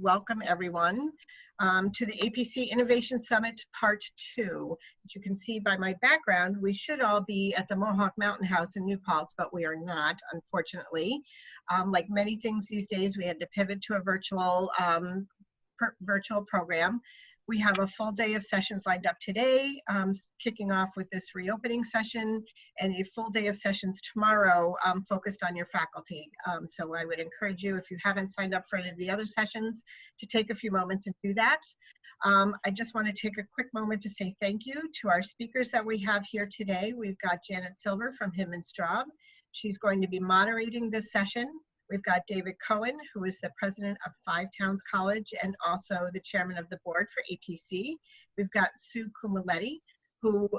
welcome everyone to the APC Innovation Summit Part 2. As you can see by my background, we should all be at the Mohawk Mountain House in New Paltz, but we are not, unfortunately. Like many things these days, we had to pivot to a virtual program. We have a full day of sessions lined up today, kicking off with this reopening session, and a full day of sessions tomorrow focused on your faculty. So I would encourage you, if you haven't signed up for any of the other sessions, to take a few moments and do that. I just want to take a quick moment to say thank you to our speakers that we have here today. We've got Janet Silver from Hinman Straub. She's going to be moderating this session. We've got David Cohen, who is the president of Five Towns College and also the chairman of the board for APC. We've got Sue Cumoletti, who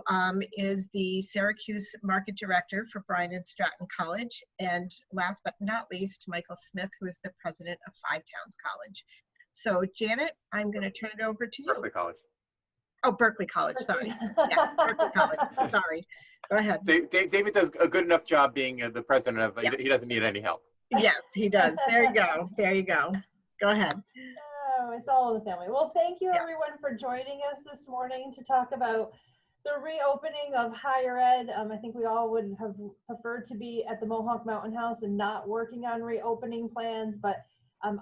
is the Syracuse market director for Bryant and Stratton College. And last but not least, Michael Smith, who is the president of Five Towns College. So Janet, I'm going to turn it over to you. Berkeley College. Oh, Berkeley College, sorry. Yes, Berkeley College, sorry. Go ahead. David does a good enough job being the president of, he doesn't need any help. Yes, he does. There you go. There you go. Go ahead. Oh, it's all in the family. Well, thank you everyone for joining us this morning to talk about the reopening of higher ed. I think we all would have preferred to be at the Mohawk Mountain House and not working on reopening plans, but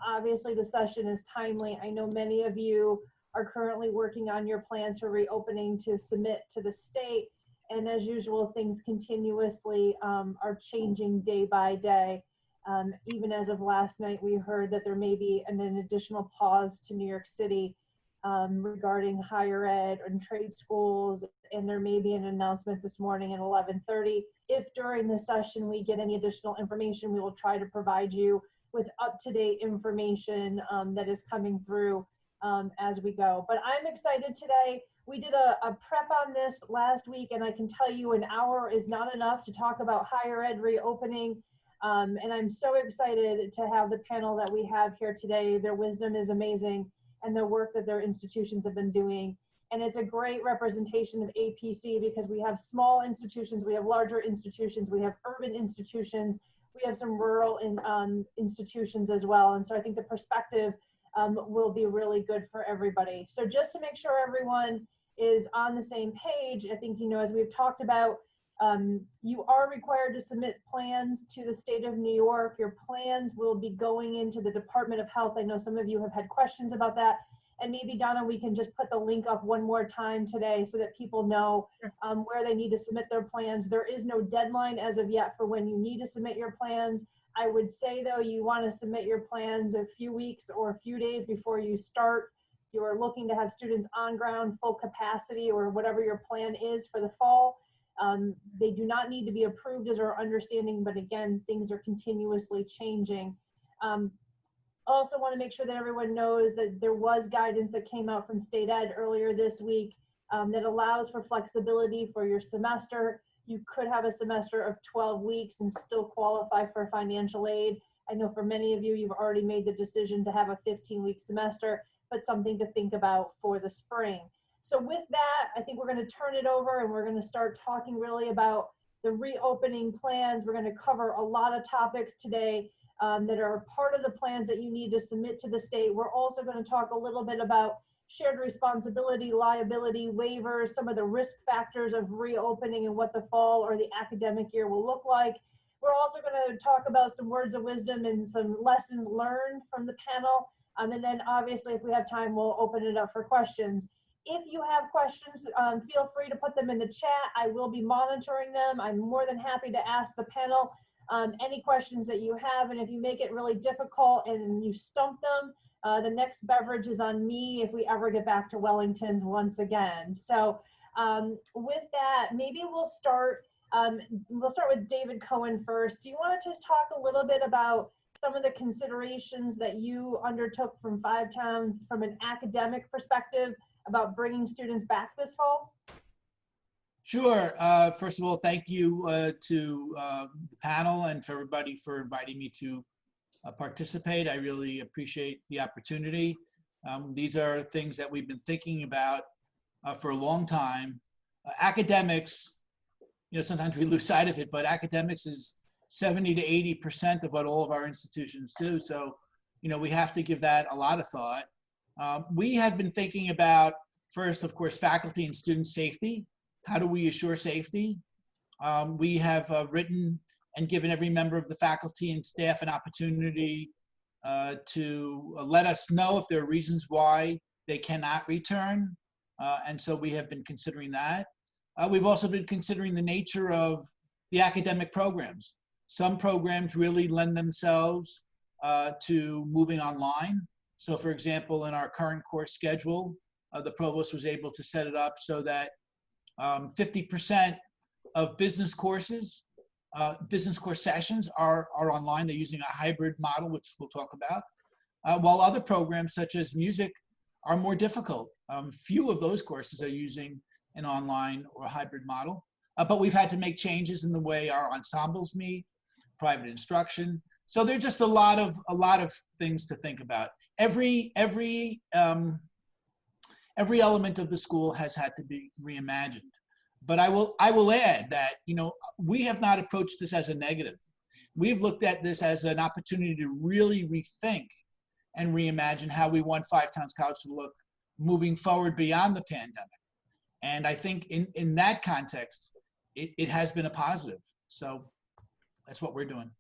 obviously the session is timely. I know many of you are currently working on your plans for reopening to submit to the state. And as usual, things continuously are changing day by day. Even as of last night, we heard that there may be an additional pause to New York City regarding higher ed and trade schools, and there may be an announcement this morning at 11:30. If during the session we get any additional information, we will try to provide you with up-to-date information that is coming through as we go. But I'm excited today. We did a prep on this last week, and I can tell you an hour is not enough to talk about higher ed reopening. And I'm so excited to have the panel that we have here today. Their wisdom is amazing, and the work that their institutions have been doing. And it's a great representation of APC because we have small institutions, we have larger institutions, we have urban institutions, we have some rural institutions as well. And so I think the perspective will be really good for everybody. So just to make sure everyone is on the same page, I think, as we've talked about, you are required to submit plans to the state of New York. Your plans will be going into the Department of Health. I know some of you have had questions about that. And maybe, Donna, we can just put the link up one more time today so that people know where they need to submit their plans. There is no deadline as of yet for when you need to submit your plans. I would say, though, you want to submit your plans a few weeks or a few days before you start. You are looking to have students on ground, full capacity, or whatever your plan is for the fall. They do not need to be approved as our understanding, but again, things are continuously changing. Also want to make sure that everyone knows that there was guidance that came out from state ed earlier this week that allows for flexibility for your semester. You could have a semester of 12 weeks and still qualify for financial aid. I know for many of you, you've already made the decision to have a 15-week semester, but something to think about for the spring. So with that, I think we're going to turn it over and we're going to start talking really about the reopening plans. We're going to cover a lot of topics today that are part of the plans that you need to submit to the state. We're also going to talk a little bit about shared responsibility, liability, waivers, some of the risk factors of reopening and what the fall or the academic year will look like. We're also going to talk about some words of wisdom and some lessons learned from the panel. And then obviously, if we have time, we'll open it up for questions. If you have questions, feel free to put them in the chat. I will be monitoring them. I'm more than happy to ask the panel any questions that you have. And if you make it really difficult and you stump them, the next beverage is on me if we ever get back to Wellington's once again. So with that, maybe we'll start with David Cohen first. Do you want to just talk a little bit about some of the considerations that you undertook from Five Towns from an academic perspective about bringing students back this fall? Sure. First of all, thank you to the panel and for everybody for inviting me to participate. I really appreciate the opportunity. These are things that we've been thinking about for a long time. Academics, sometimes we lose sight of it, but academics is 70 to 80% of what all of our institutions do. So, we have to give that a lot of thought. We had been thinking about, first, of course, faculty and student safety. How do we assure safety? We have written and given every member of the faculty and staff an opportunity to let us know if there are reasons why they cannot return. And so we have been considering that. We've also been considering the nature of the academic programs. Some programs really lend themselves to moving online. So for example, in our current course schedule, the provost was able to set it up so that 50% of business courses, business course sessions are online. They're using a hybrid model, which we'll talk about, while other programs such as music are more difficult. Few of those courses are using an online or hybrid model, but we've had to make changes in the way our ensembles meet, private instruction. So there's just a lot of things to think about. Every element of the school has had to be reimagined. But I will add that, we have not approached this as a negative. We've looked at this as an opportunity to really rethink and reimagine how we want Five Towns College to look moving forward beyond the pandemic. And I think in that context, it has been a positive. So that's what we're doing.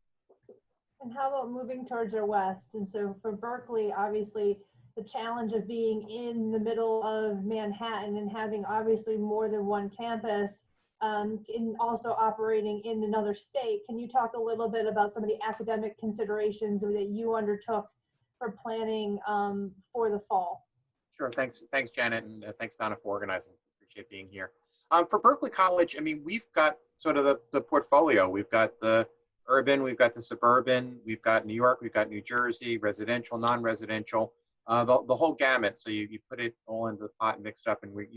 And how about moving towards our west? And so for Berkeley, obviously, the challenge of being in the middle of Manhattan and having obviously more than one campus, and also operating in another state. Can you talk a little bit about some of the academic considerations that you undertook for planning for the fall? Sure. Thanks, Janet, and thanks, Donna, for organizing. Appreciate being here. For Berkeley College, we've got sort of the portfolio. We've got the urban, we've got the suburban, we've got New York, we've got New Jersey, residential, non-residential, the whole gamut. So you put it all into the pot and mix it up, and we,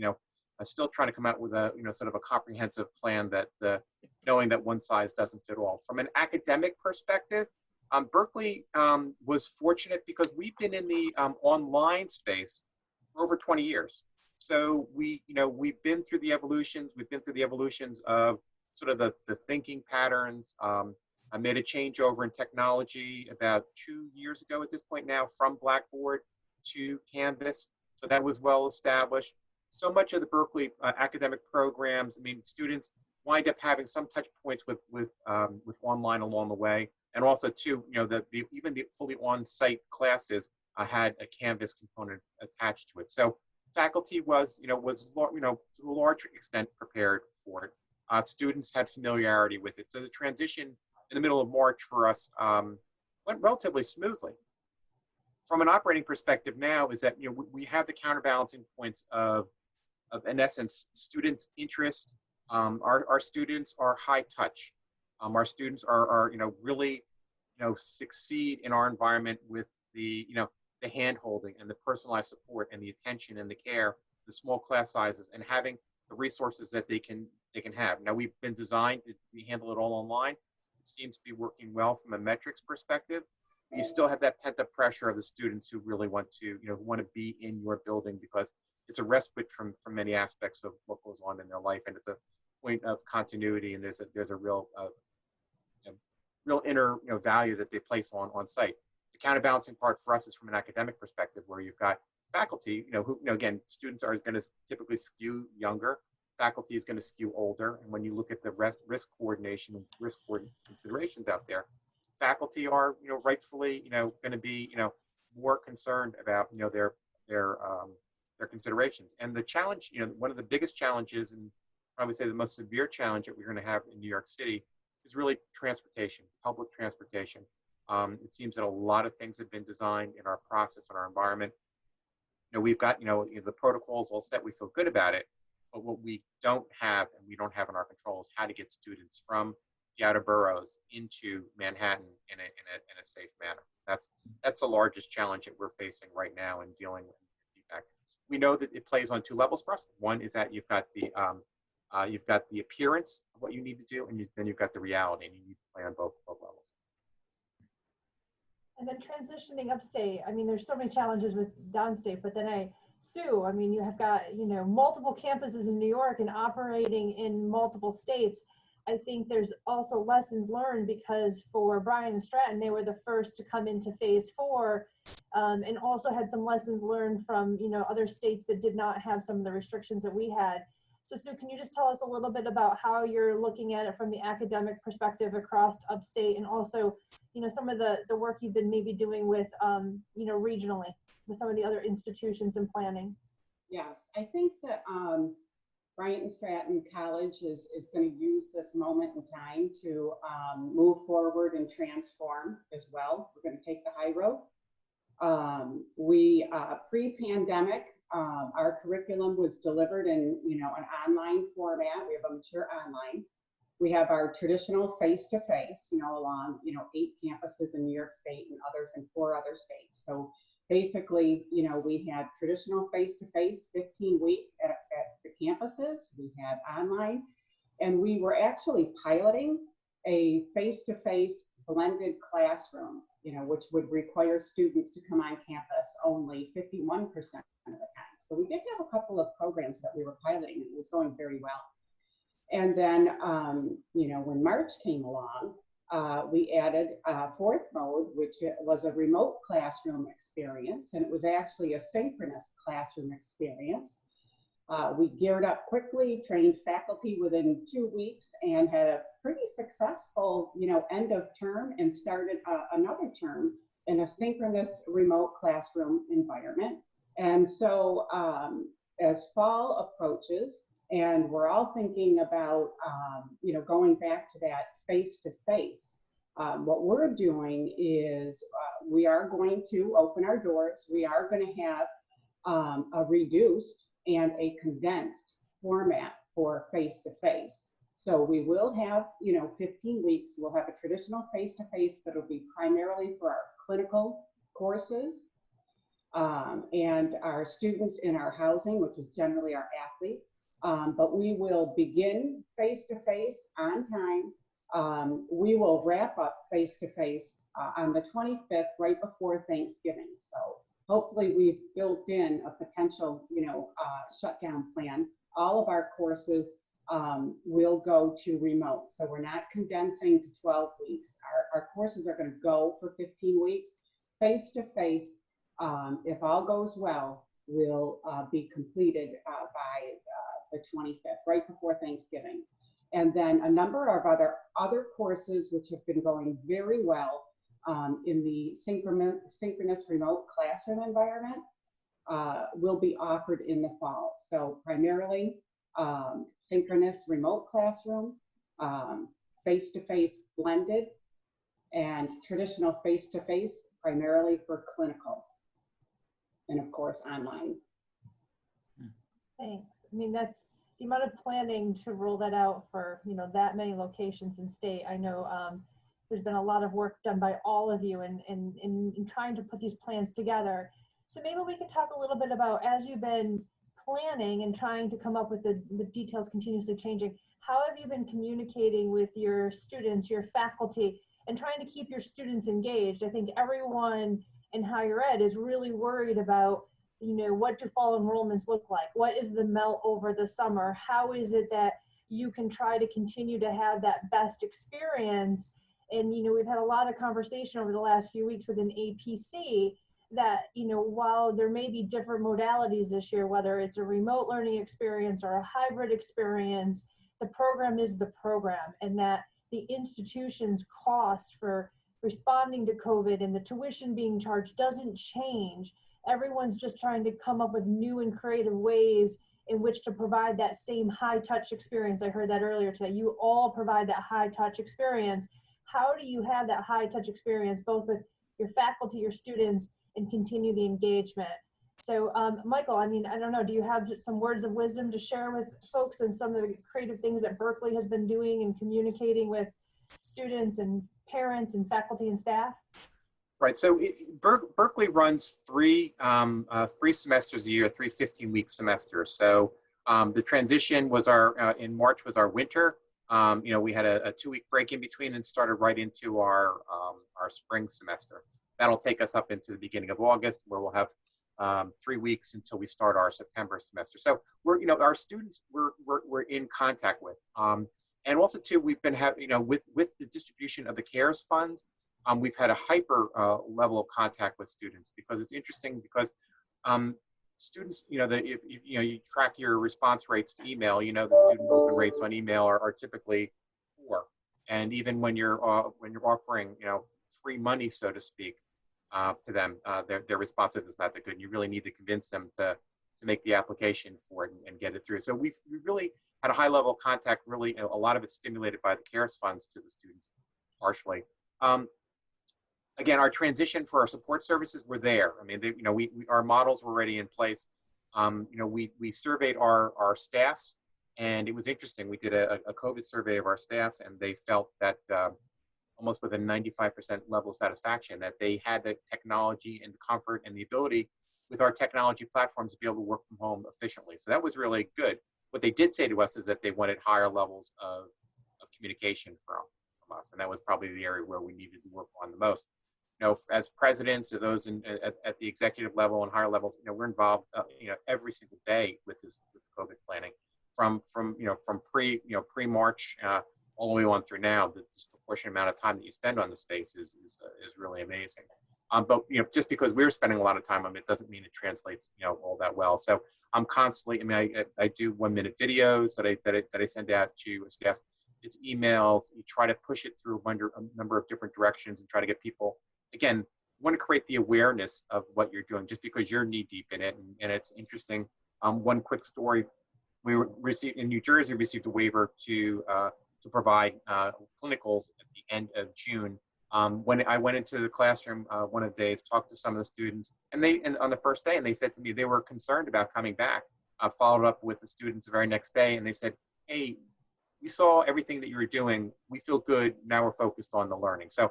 still trying to come out with a, sort of a comprehensive plan that, knowing that one size doesn't fit all. From an academic perspective, Berkeley was fortunate because we've been in the online space for over 20 years. So we've been through the evolutions. We've been through the evolutions of sort of the thinking patterns. I made a changeover in technology about 2 years ago at this point now, from Blackboard to Canvas. So that was well established. So much of the Berkeley academic programs, students wind up having some touch points with online along the way. And also too, even the fully on-site classes had a Canvas component attached to it. So faculty was to a large extent prepared for it. Students had familiarity with it. So the transition in the middle of March for us went relatively smoothly. From an operating perspective now is that we have the counterbalancing points of in essence students' interest. Our students are high touch. Our students are really succeed in our environment with the the hand holding and the personalized support and the attention and the care, the small class sizes, and having the resources that they can have. Now we've been designed to handle it all online. It seems to be working well from a metrics perspective. You still have that pent-up pressure of the students who really want to want to be in your building because it's a respite from many aspects of what goes on in their life, and it's a point of continuity, and there's a real inner value that they place on site. The counterbalancing part for us is from an academic perspective, where you've got faculty, who again, students are going to typically skew younger, faculty is going to skew older, and when you look at the risk coordination and risk considerations out there, faculty are rightfully going to be more concerned about their considerations. And the challenge, one of the biggest challenges, and I would say the most severe challenge that we're going to have in New York City is really transportation, public transportation. It seems that a lot of things have been designed in our process and our environment. We've got the protocols all set. We feel good about it, but what we don't have, and we don't have in our control, is how to get students from the outer boroughs into Manhattan in a safe manner. That's the largest challenge that we're facing right now in dealing with feedback. We know that it plays on two levels for us. One is that you've got the appearance of what you need to do, and then you've got the reality, and you need to play on both levels. And then transitioning upstate, there's so many challenges with downstate, but then Sue, you have got, multiple campuses in New York and operating in multiple states. I think there's also lessons learned, because for Bryant and Stratton, they were the first to come into phase 4, and also had some lessons learned from, other states that did not have some of the restrictions that we had. So Sue, can you just tell us a little bit about how you're looking at it from the academic perspective across upstate, and also, some of the work you've been maybe doing with, regionally with some of the other institutions and planning? Yes, I think that Bryant and Stratton College is going to use this moment in time to move forward and transform as well. We're going to take the high road. Pre-pandemic, our curriculum was delivered in an online format. We have a mature online. We have our traditional face-to-face, along 8 campuses in New York State and others in 4 other states. So basically, we had traditional face-to-face 15-week at the campuses. We had online, and we were actually piloting a face-to-face blended classroom, which would require students to come on campus only 51% of the time. So we did have a couple of programs that we were piloting, and it was going very well. And then, when March came along, we added a 4th mode, which was a remote classroom experience, and it was actually a synchronous classroom experience. We geared up quickly, trained faculty within 2 weeks, and had a pretty successful, end of term, and started another term in a synchronous remote classroom environment. And so as fall approaches, and we're all thinking about, going back to that face-to-face. What we're doing is we are going to open our doors. We are going to have a reduced and a condensed format for face-to-face. So we will have, 15 weeks. We'll have a traditional face-to-face, but it'll be primarily for our clinical courses and our students in our housing, which is generally our athletes. But we will begin face-to-face on time. We will wrap up face-to-face on the 25th, right before Thanksgiving. So hopefully we've built in a potential, shutdown plan. All of our courses will go to remote. So we're not condensing to 12 weeks. Our courses are going to go for 15 weeks. Face-to-face, if all goes well, will be completed by the 25th, right before Thanksgiving. And then a number of other courses which have been going very well in the synchronous remote classroom environment will be offered in the fall. So primarily synchronous remote classroom, face-to-face blended, and traditional face-to-face primarily for clinical, and of course online. Thanks. I mean, that's the amount of planning to roll that out for, that many locations in state. I know there's been a lot of work done by all of you in trying to put these plans together. So maybe we could talk a little bit about, as you've been planning and trying to come up with the details continuously changing, how have you been communicating with your students, your faculty, and trying to keep your students engaged? I think everyone in higher ed is really worried about, what do fall enrollments look like? What is the melt over the summer? How is it that you can try to continue to have that best experience? And, we've had a lot of conversation over the last few weeks within APC that, while there may be different modalities this year, whether it's a remote learning experience or a hybrid experience, the program is the program, and that the institution's cost for responding to COVID and the tuition being charged doesn't change. Everyone's just trying to come up with new and creative ways in which to provide that same high touch experience. I heard that earlier today. You all provide that high touch experience. How do you have that high touch experience, both with your faculty, your students, and continue the engagement? So Michael, I don't know, do you have some words of wisdom to share with folks and some of the creative things that Berkeley has been doing and communicating with students and parents and faculty and staff? Right. So Berkeley runs three semesters a year, 3 15-week semesters. So the transition was in March was our winter. We had a 2-week break in between and started right into our spring semester. That'll take us up into the beginning of August, where we'll have 3 weeks until we start our September semester. So our students we're in contact with. And also too, we've been having, with the distribution of the CARES funds, we've had a hyper level of contact with students, because it's interesting because students, if you track your response rates to email, the student open rates on email are typically poor. And even when you're offering, free money, so to speak, to them, their responsiveness is not that good. And you really need to convince them to make the application for it and get it through. So we've really had a high level of contact, really, a lot of it stimulated by the CARES funds to the students, partially. Again, our transition for our support services were there. I mean, our models were already in place. We surveyed our staffs, and it was interesting. We did a COVID survey of our staffs, and they felt that almost with a 95% level of satisfaction that they had the technology and the comfort and the ability with our technology platforms to be able to work from home efficiently. So that was really good. What they did say to us is that they wanted higher levels of communication from us, and that was probably the area where we needed to work on the most. As presidents or those at the executive level and higher levels, we're involved, every single day with COVID planning, from pre-March all the way on through now. The disproportionate amount of time that you spend on the space is really amazing. But just because we're spending a lot of time on it doesn't mean it translates all that well. So I'm constantly, I do 1-minute videos that I send out to staff. It's emails. You try to push it through a number of different directions and try to get people. Again, you want to create the awareness of what you're doing just because you're knee deep in it. And it's interesting. One quick story: we received in New Jersey, received a waiver to provide clinicals at the end of June. When I went into the classroom one of the days, talked to some of the students, and on the first day, and they said to me they were concerned about coming back. I followed up with the students the very next day, and they said, "Hey, we saw everything that you were doing. We feel good. Now we're focused on the learning." So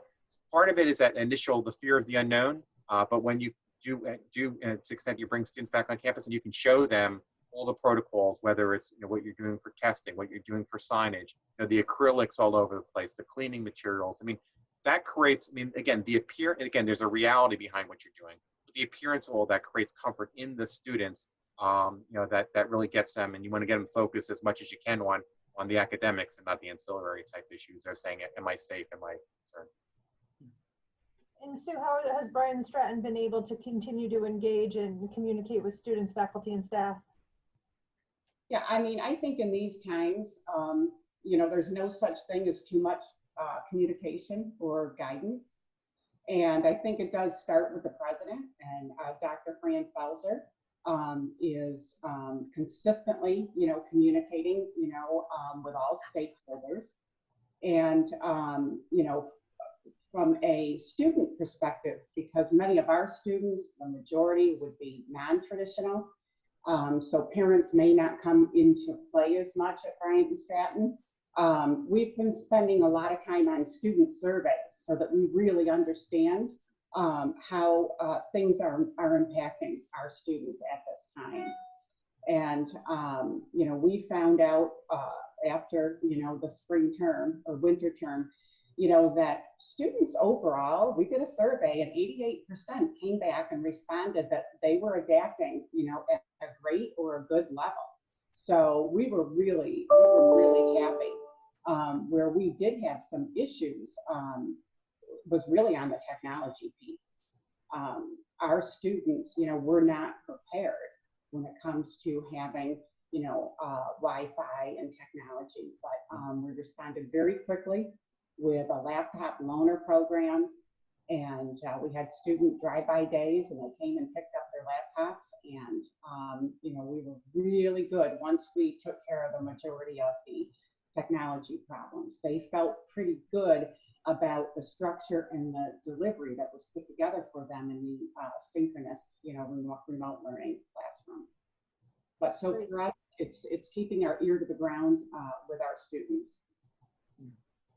part of it is that the fear of the unknown. But when you do to the extent you bring students back on campus and you can show them all the protocols, whether it's what you're doing for testing, what you're doing for signage, the acrylics all over the place, the cleaning materials. That creates, again, there's a reality behind what you're doing. But the appearance of all that creates comfort in the students, that really gets them, and you want to get them focused as much as you can on the academics and not the ancillary type issues. They're saying, am I safe? Am I concerned? And Sue, how has Bryant and Stratton been able to continue to engage and communicate with students, faculty, and staff? Yeah, I think in these times, there's no such thing as too much communication or guidance. And I think it does start with the president, and Dr. Fran Felser is consistently, communicating, with all stakeholders. And, from a student perspective, because many of our students, the majority would be non-traditional, so parents may not come into play as much at Bryant and Stratton. We've been spending a lot of time on student surveys so that we really understand how things are impacting our students at this time. And, we found out after, the spring term or winter term, that students overall, we did a survey and 88% came back and responded that they were adapting, at a great or a good level. So we were really happy. Where we did have some issues was really on the technology piece. Our students, were not prepared when it comes to having, Wi-Fi and technology, but we responded very quickly with a laptop loaner program, and we had student drive-by days, and they came and picked up their laptops, and we were really good once we took care of the majority of the technology problems. They felt pretty good about the structure and the delivery that was put together for them in the synchronous, remote learning classroom. But so for us, it's keeping our ear to the ground with our students.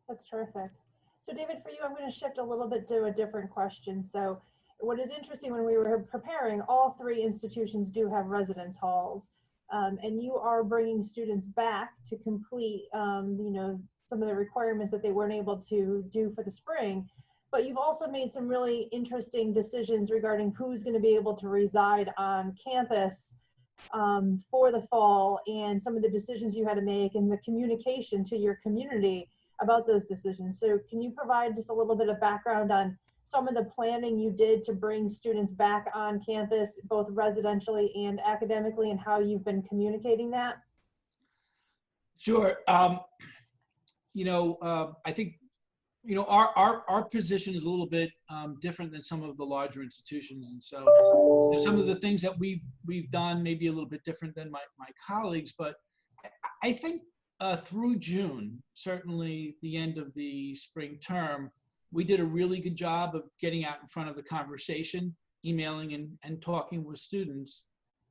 That's terrific. So David, for you, I'm going to shift a little bit to a different question. So what is interesting, when we were preparing, all three institutions do have residence halls. And you are bringing students back to complete, some of the requirements that they weren't able to do for the spring. But you've also made some really interesting decisions regarding who's going to be able to reside on campus for the fall and some of the decisions you had to make and the communication to your community about those decisions. So can you provide just a little bit of background on some of the planning you did to bring students back on campus, both residentially and academically, and how you've been communicating that? Sure. I think, our position is a little bit different than some of the larger institutions. And so some of the things that we've done may be a little bit different than my colleagues, but I think through June, certainly the end of the spring term, we did a really good job of getting out in front of the conversation, emailing and talking with students.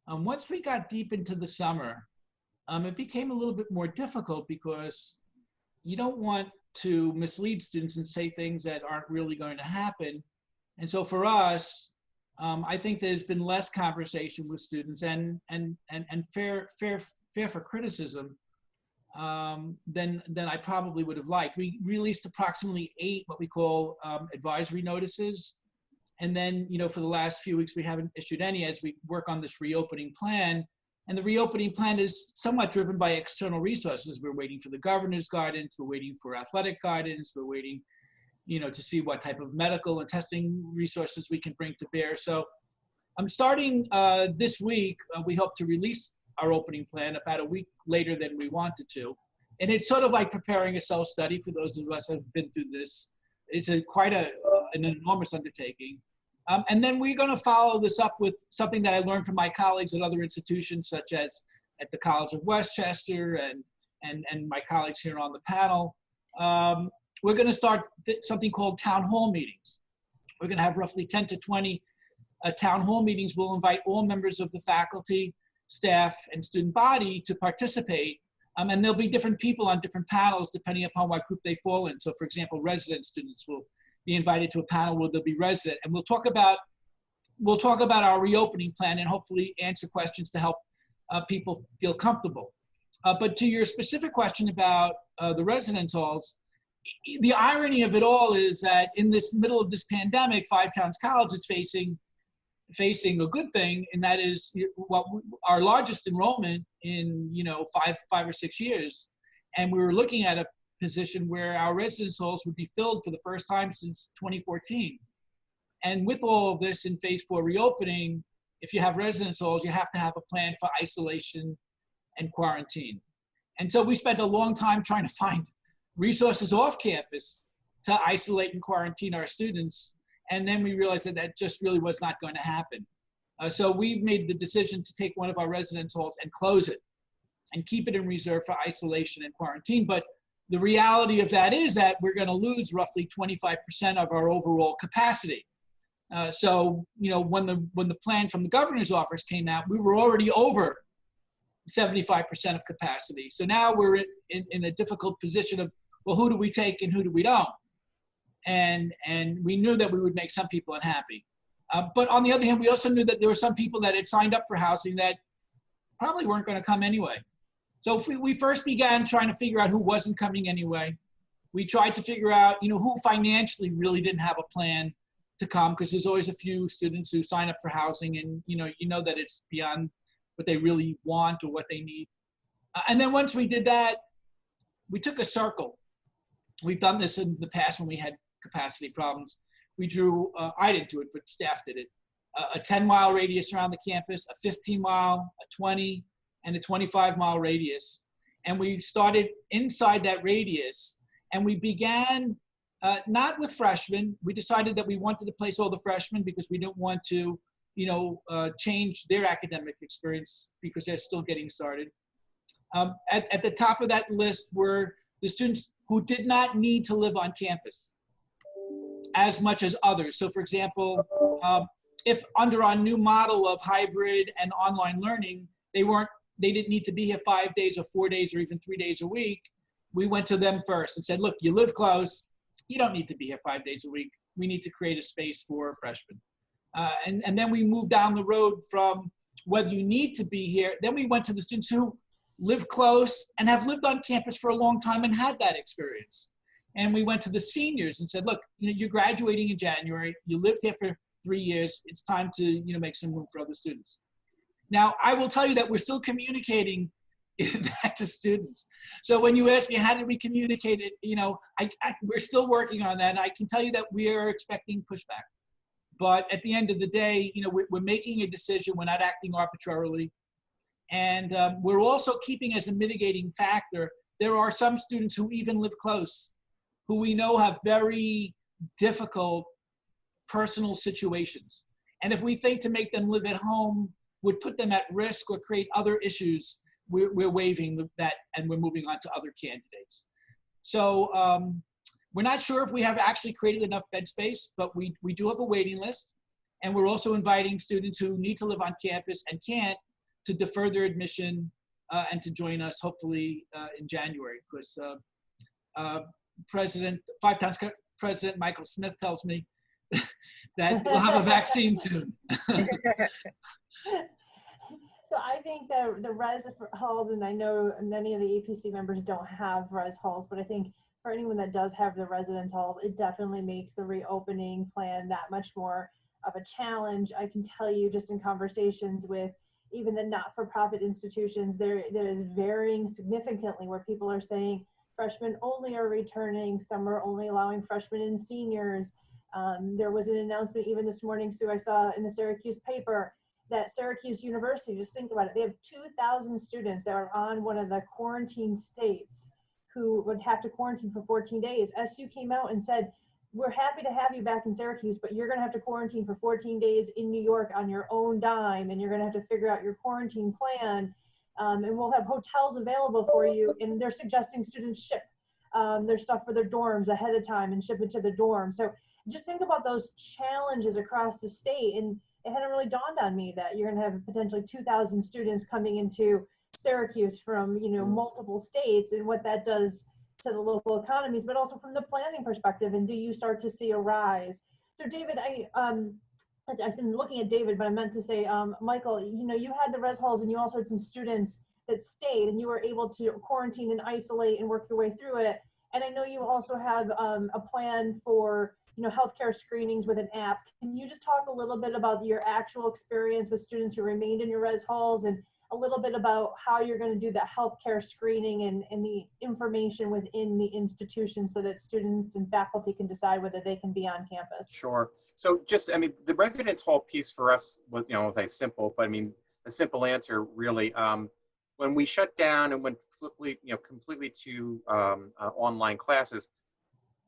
Once we got deep into the summer, it became a little bit more difficult because you don't want to mislead students and say things that aren't really going to happen. And so for us, I think there's been less conversation with students and fair for criticism than I probably would have liked. We released approximately 8 what we call advisory notices. And then, for the last few weeks, we haven't issued any as we work on this reopening plan. And the reopening plan is somewhat driven by external resources. We're waiting for the governor's guidance. We're waiting for athletic guidance. We're waiting, to see what type of medical and testing resources we can bring to bear. So I'm starting this week. We hope to release our opening plan about a week later than we wanted to. And it's sort of like preparing a self-study for those of us who have been through this. It's quite an enormous undertaking. And then we're going to follow this up with something that I learned from my colleagues at other institutions, such as at the College of Westchester and my colleagues here on the panel. We're going to start something called town hall meetings. We're going to have roughly 10 to 20 town hall meetings. We'll invite all members of the faculty, staff, and student body to participate. And there'll be different people on different panels depending upon what group they fall in. So for example, resident students will be invited to a panel where they'll be resident, and we'll talk about our reopening plan and hopefully answer questions to help people feel comfortable. But to your specific question about the residence halls, the irony of it all is that in this middle of this pandemic, Five Towns College is facing a good thing, and that is what our largest enrollment in five or 6 years, and we were looking at a position where our residence halls would be filled for the first time since 2014. And with all of this in phase 4 reopening, if you have residence halls, you have to have a plan for isolation and quarantine. And so we spent a long time trying to find resources off campus to isolate and quarantine our students. And then we realized that that just really was not going to happen. So we've made the decision to take one of our residence halls and close it and keep it in reserve for isolation and quarantine. But the reality of that is that we're going to lose roughly 25% of our overall capacity. So, when the plan from the governor's office came out, we were already over 75% of capacity. So now we're in a difficult position of, well, who do we take and who do we don't? And we knew that we would make some people unhappy. But on the other hand, we also knew that there were some people that had signed up for housing that probably weren't going to come anyway. So we first began trying to figure out who wasn't coming anyway. We tried to figure out, who financially really didn't have a plan to come, because there's always a few students who sign up for housing and, that it's beyond what they really want or what they need. And then once we did that, we took a circle. We've done this in the past when we had capacity problems. We drew, I didn't do it, but staff did it, a 10-mile radius around the campus, a 15-mile, a 20, and a 25-mile radius. And we started inside that radius, and we began not with freshmen. We decided that we wanted to place all the freshmen because we didn't want to, change their academic experience because they're still getting started. At the top of that list were the students who did not need to live on campus as much as others. So for example, if under our new model of hybrid and online learning, they didn't need to be here 5 days or 4 days or even 3 days a week, we went to them first and said, look, you live close, you don't need to be here 5 days a week. We need to create a space for freshmen. And then we moved down the road from whether you need to be here. Then we went to the students who live close and have lived on campus for a long time and had that experience. And we went to the seniors and said, look, you're graduating in January, you lived here for 3 years, it's time to make some room for other students. Now, I will tell you that we're still communicating that to students. So when you ask me, how did we communicate it? You know, we're still working on that. And I can tell you that we are expecting pushback. But at the end of the day, you know, we're making a decision. We're not acting arbitrarily. And we're also keeping as a mitigating factor, there are some students who even live close, who we know have very difficult personal situations. And if we think to make them live at home would put them at risk or create other issues, we're waiving that and we're moving on to other candidates. So we're not sure if we have actually created enough bed space, but we do have a waiting list. And we're also inviting students who need to live on campus and can't to defer their admission and to join us hopefully in January, because Five Towns President Michael Smith tells me that we'll have a vaccine soon. So I think that the res halls, and I know many of the APC members don't have res halls, but I think for anyone that does have the residence halls, it definitely makes the reopening plan that much more of a challenge. I can tell you just in conversations with even the not-for-profit institutions, there is varying significantly where people are saying freshmen only are returning, some are only allowing freshmen and seniors. There was an announcement even this morning, Sue, I saw in the Syracuse paper, that Syracuse University, just think about it, they have 2,000 students that are on one of the quarantine states who would have to quarantine for 14 days. SU came out and said, we're happy to have you back in Syracuse, but you're gonna have to quarantine for 14 days in New York on your own dime, and you're gonna have to figure out your quarantine plan, and we'll have hotels available for you, and they're suggesting students ship their stuff for their dorms ahead of time and ship it to the dorm. So just think about those challenges across the state, and it hadn't really dawned on me that you're going to have potentially 2,000 students coming into Syracuse from, you know, multiple states, and what that does to the local economies, but also from the planning perspective. And do you start to see a rise? So David, I'm looking at David, but I meant to say, Michael, you know, you had the res halls and you also had some students that stayed, and you were able to quarantine and isolate and work your way through it. And I know you also have a plan for, you know, healthcare screenings with an app. Can you just talk a little bit about your actual experience with students who remained in your res halls, and a little bit about how you're going to do the healthcare screening and the information within the institution so that students and faculty can decide whether they can be on campus? Sure. So just, I mean, the residence hall piece for us was, you know, I'll say simple, but I mean, a simple answer really, when we shut down and went completely to online classes,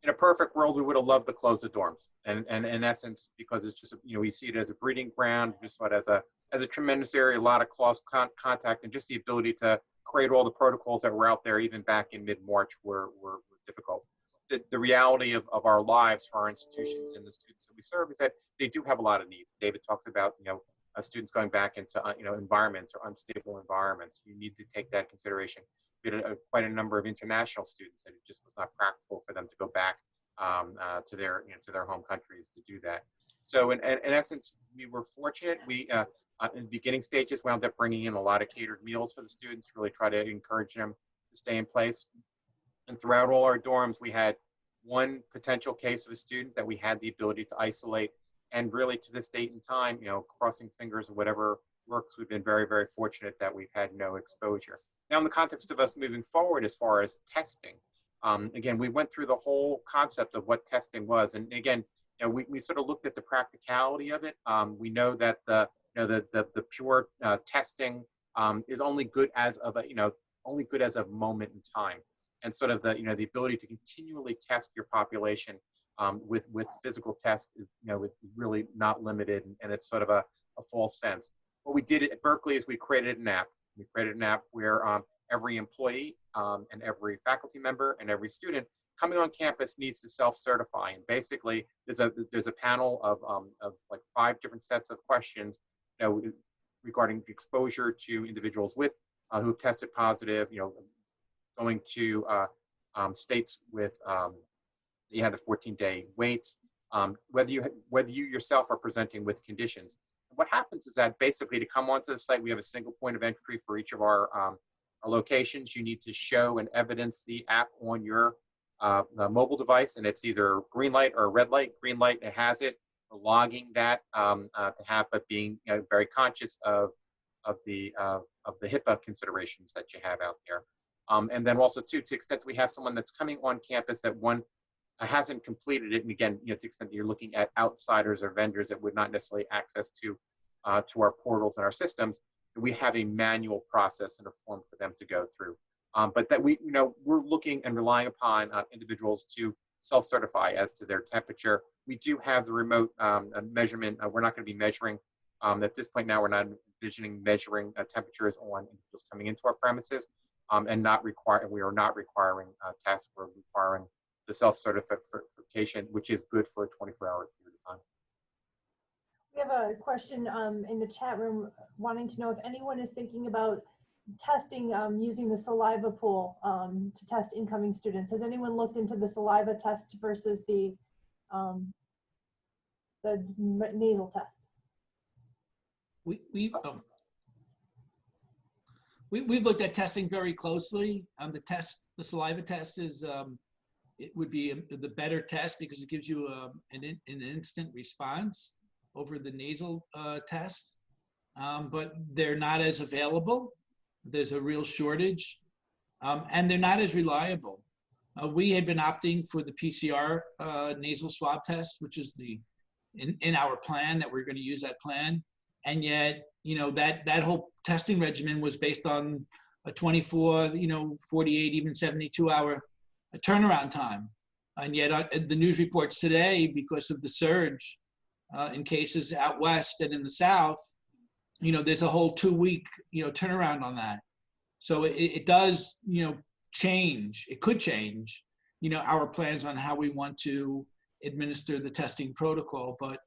in a perfect world, we would have loved to close the dorms. And in essence, because it's just, you know, we see it as a breeding ground, just what as a tremendous area, a lot of close contact, and just the ability to create all the protocols that were out there, even back in mid-March, were difficult. The reality of our lives for our institutions and the students that we serve is that they do have a lot of needs. David talks about, you know, students going back into, you know, environments or unstable environments. You need to take that into consideration. We had quite a number of international students, and it just was not practical for them to go back to their, you know, to their home countries to do that. So in essence, we were fortunate. We in the beginning stages wound up bringing in a lot of catered meals for the students, really try to encourage them to stay in place. And throughout all our dorms, we had one potential case of a student that we had the ability to isolate. And really, to this date and time, you know, crossing fingers or whatever works, we've been very, very fortunate that we've had no exposure. Now, in the context of us moving forward, as far as testing, again, we went through the whole concept of what testing was, and again, you know, we sort of looked at the practicality of it. We know that the pure testing is only good as of a moment in time, and sort of the ability to continually test your population with physical tests is, you know, really not limited, and it's sort of a false sense. What we did at Berkeley is we created an app. We created an app where every employee and every faculty member and every student coming on campus needs to self-certify. And basically, there's a panel of like 5 different sets of questions, you know, regarding exposure to individuals with who've tested positive. You know, going to states with you have the 14-day waits, whether you yourself are presenting with conditions. What happens is that basically to come onto the site, we have a single point of entry for each of our locations. You need to show and evidence the app on your mobile device, and it's either green light or red light. Green light, it has it. We're logging that to have, but being, you know, very conscious of HIPAA considerations that you have out there. And then also too, to the extent that we have someone that's coming on campus that hasn't completed it, and again, to the extent that you're looking at outsiders or vendors that would not necessarily access to our portals and our systems, we have a manual process and a form for them to go through. But that we're looking and relying upon individuals to self-certify as to their temperature. We do have the remote measurement. We're not going to be measuring at this point now. We're not envisioning measuring temperatures on individuals coming into our premises, and we are not requiring tests. We're requiring the self-certification, which is good for a 24-hour period of time. We have a question in the chat room wanting to know if anyone is thinking about testing using the saliva pool to test incoming students. Has anyone looked into the saliva test versus the nasal test? We've looked at testing very closely. The saliva test is it would be the better test because it gives you an instant response over the nasal test, but they're not as available. There's a real shortage, and they're not as reliable. We had been opting for the PCR nasal swab test, which is in our plan that we're going to use that plan, and yet that whole testing regimen was based on a 24, 48, even 72-hour turnaround time, and yet the news reports today, because of the surge in cases out west and in the south, there's a whole 2-week, turnaround on that. So it does, change. It could change, our plans on how we want to administer the testing protocol. But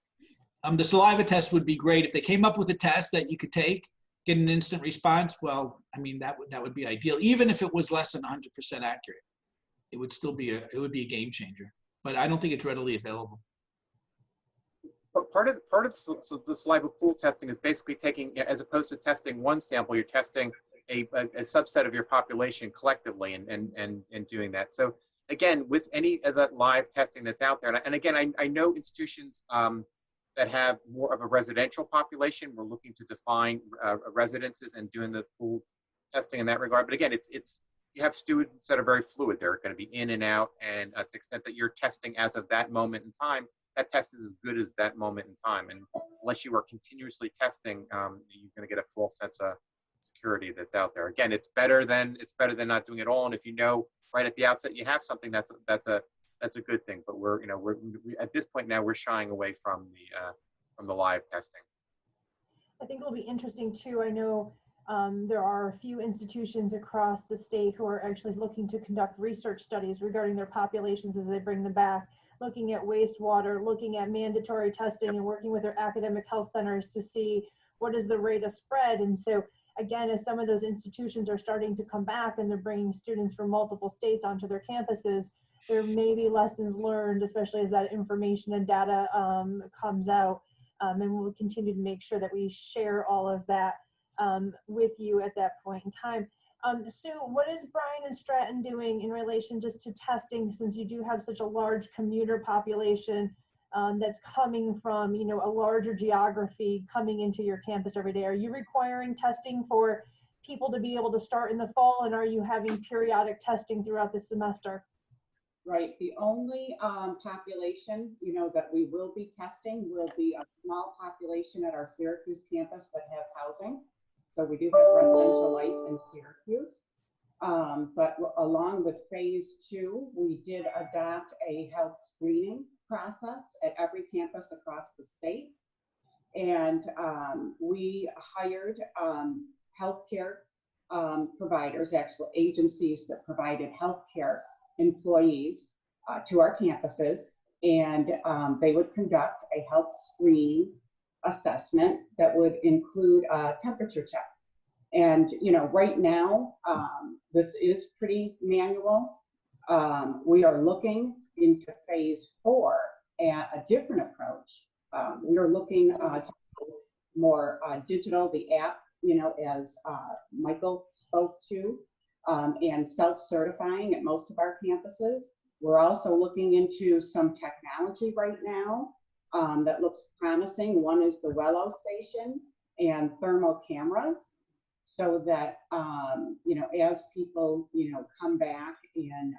the saliva test would be great if they came up with a test that you could take, get an instant response. Well, I mean, that would be ideal. Even if it was less than 100% accurate, it would still be a game changer. But I don't think it's readily available. But part of the saliva pool testing is basically taking, as opposed to testing one sample, you're testing a subset of your population collectively and doing that. So again, with any of that live testing that's out there, and again, I know institutions that have more of a residential population, we're looking to define residences and doing the pool testing in that regard. But again, you have students that are very fluid. They're going to be in and out, and to the extent that you're testing as of that moment in time, that test is as good as that moment in time. And unless you are continuously testing, you're going to get a false sense of security that's out there. Again, it's better than not doing it all. And if you know right at the outset you have something, that's a good thing. But we're at this point now, we're shying away from the live testing. I think it'll be interesting too. I know there are a few institutions across the state who are actually looking to conduct research studies regarding their populations as they bring them back, looking at wastewater, looking at mandatory testing, and working with their academic health centers to see what is the rate of spread. And so again, as some of those institutions are starting to come back and they're bringing students from multiple states onto their campuses, there may be lessons learned, especially as that information and data comes out. And we'll continue to make sure that we share all of that with you at that point in time. Sue, what is Bryant and Stratton doing in relation just to testing, since you do have such a large commuter population that's coming from, a larger geography coming into your campus every day? Are you requiring testing for people to be able to start in the fall, and are you having periodic testing throughout the semester? Right. The only population, that we will be testing will be a small population at our Syracuse campus that has housing. So we do have residential life in Syracuse. But along with phase 2, we did adopt a health screening process at every campus across the state. And we hired healthcare providers, actual agencies that provided healthcare employees to our campuses, and they would conduct a health screening assessment that would include a temperature check. And right now this is pretty manual. We are looking into phase 4 at a different approach. We are looking to more digital, the app, as Michael spoke to, and self-certifying at most of our campuses. We're also looking into some technology right now that looks promising. One is the Wello station, and thermal cameras, so that, you know, as people, you know, come back in,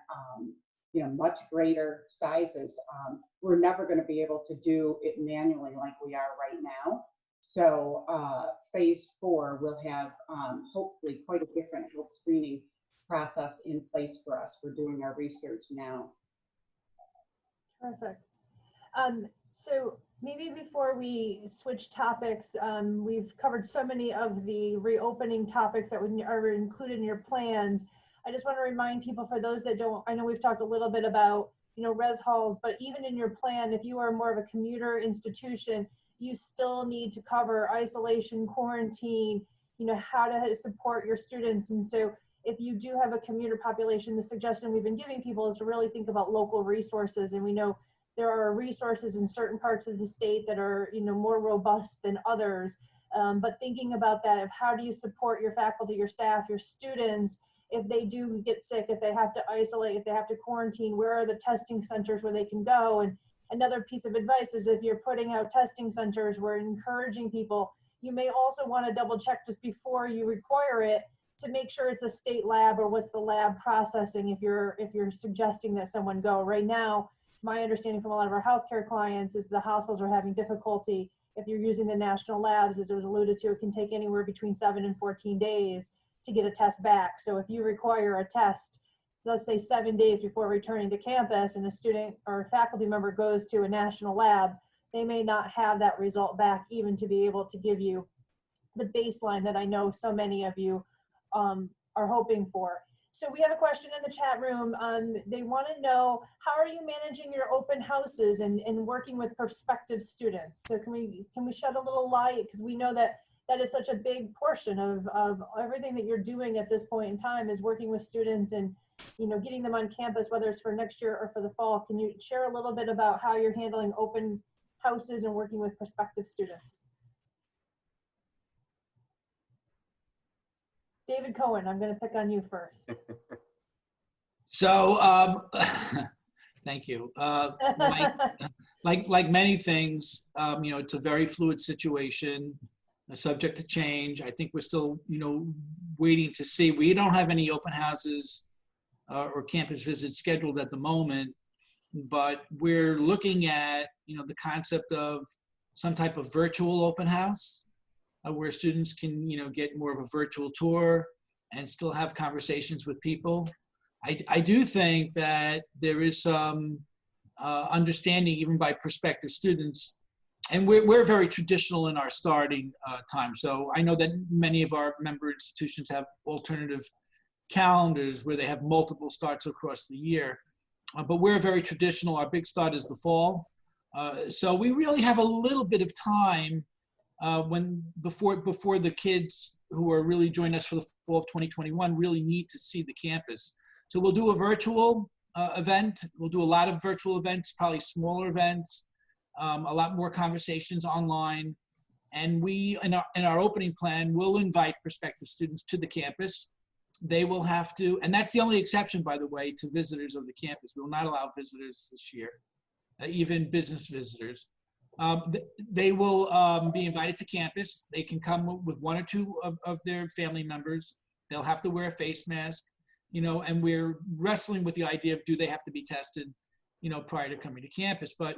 you know, much greater sizes, we're never going to be able to do it manually like we are right now. So phase 4 will have hopefully quite a different health screening process in place for us. We're doing our research now. Perfect. So maybe before we switch topics, we've covered so many of the reopening topics that are included in your plans. I just want to remind people, for those that don't, I know we've talked a little bit about, you know, res halls, but even in your plan, if you are more of a commuter institution, you still need to cover isolation, quarantine, you know, how to support your students. And so if you do have a commuter population, the suggestion we've been giving people is to really think about local resources. And we know there are resources in certain parts of the state that are, you know, more robust than others. But thinking about that, of how do you support your faculty, your staff, your students, if they do get sick, if they have to isolate, if they have to quarantine, where are the testing centers where they can go? And another piece of advice is, if you're putting out testing centers, we're encouraging people, you may also want to double check just before you require it to make sure it's a state lab, or what's the lab processing if you're suggesting that someone go. Right now, my understanding from a lot of our healthcare clients is the hospitals are having difficulty. If you're using the national labs, as it was alluded to, it can take anywhere between 7 and 14 days to get a test back. So if you require a test, let's say 7 days before returning to campus, and a student or a faculty member goes to a national lab, they may not have that result back even to be able to give you the baseline that I know so many of you are hoping for. So we have a question in the chat room. They want to know, how are you managing your open houses and working with prospective students? So can we shed a little light, because we know that that is such a big portion of everything that you're doing at this point in time, is working with students and, you know, getting them on campus, whether it's for next year or for the fall. Can you share a little bit about how you're handling open houses and working with prospective students? David Cohen, I'm going to pick on you first. So, thank you. Like many things, you know, it's a very fluid situation, subject to change. I think we're still, you know, waiting to see. We don't have any open houses or campus visits scheduled at the moment, but we're looking at, you know, the concept of some type of virtual open house, where students can, you know, get more of a virtual tour and still have conversations with people. I do think that there is some understanding, even by prospective students, and we're very traditional in our starting time. So I know that many of our member institutions have alternative calendars where they have multiple starts across the year, but we're very traditional. Our big start is the fall. So we really have a little bit of time before the kids who are really joining us for the fall of 2021 really need to see the campus. So we'll do a virtual event. We'll do a lot of virtual events, probably smaller events, a lot more conversations online. And we, in our opening plan, will invite prospective students to the campus. They will have to, and that's the only exception, by the way, to visitors of the campus. We will not allow visitors this year, even business visitors. They will be invited to campus. They can come with 1 or 2 of their family members. They'll have to wear a face mask, you know, and we're wrestling with the idea of, do they have to be tested, you know, prior to coming to campus. But,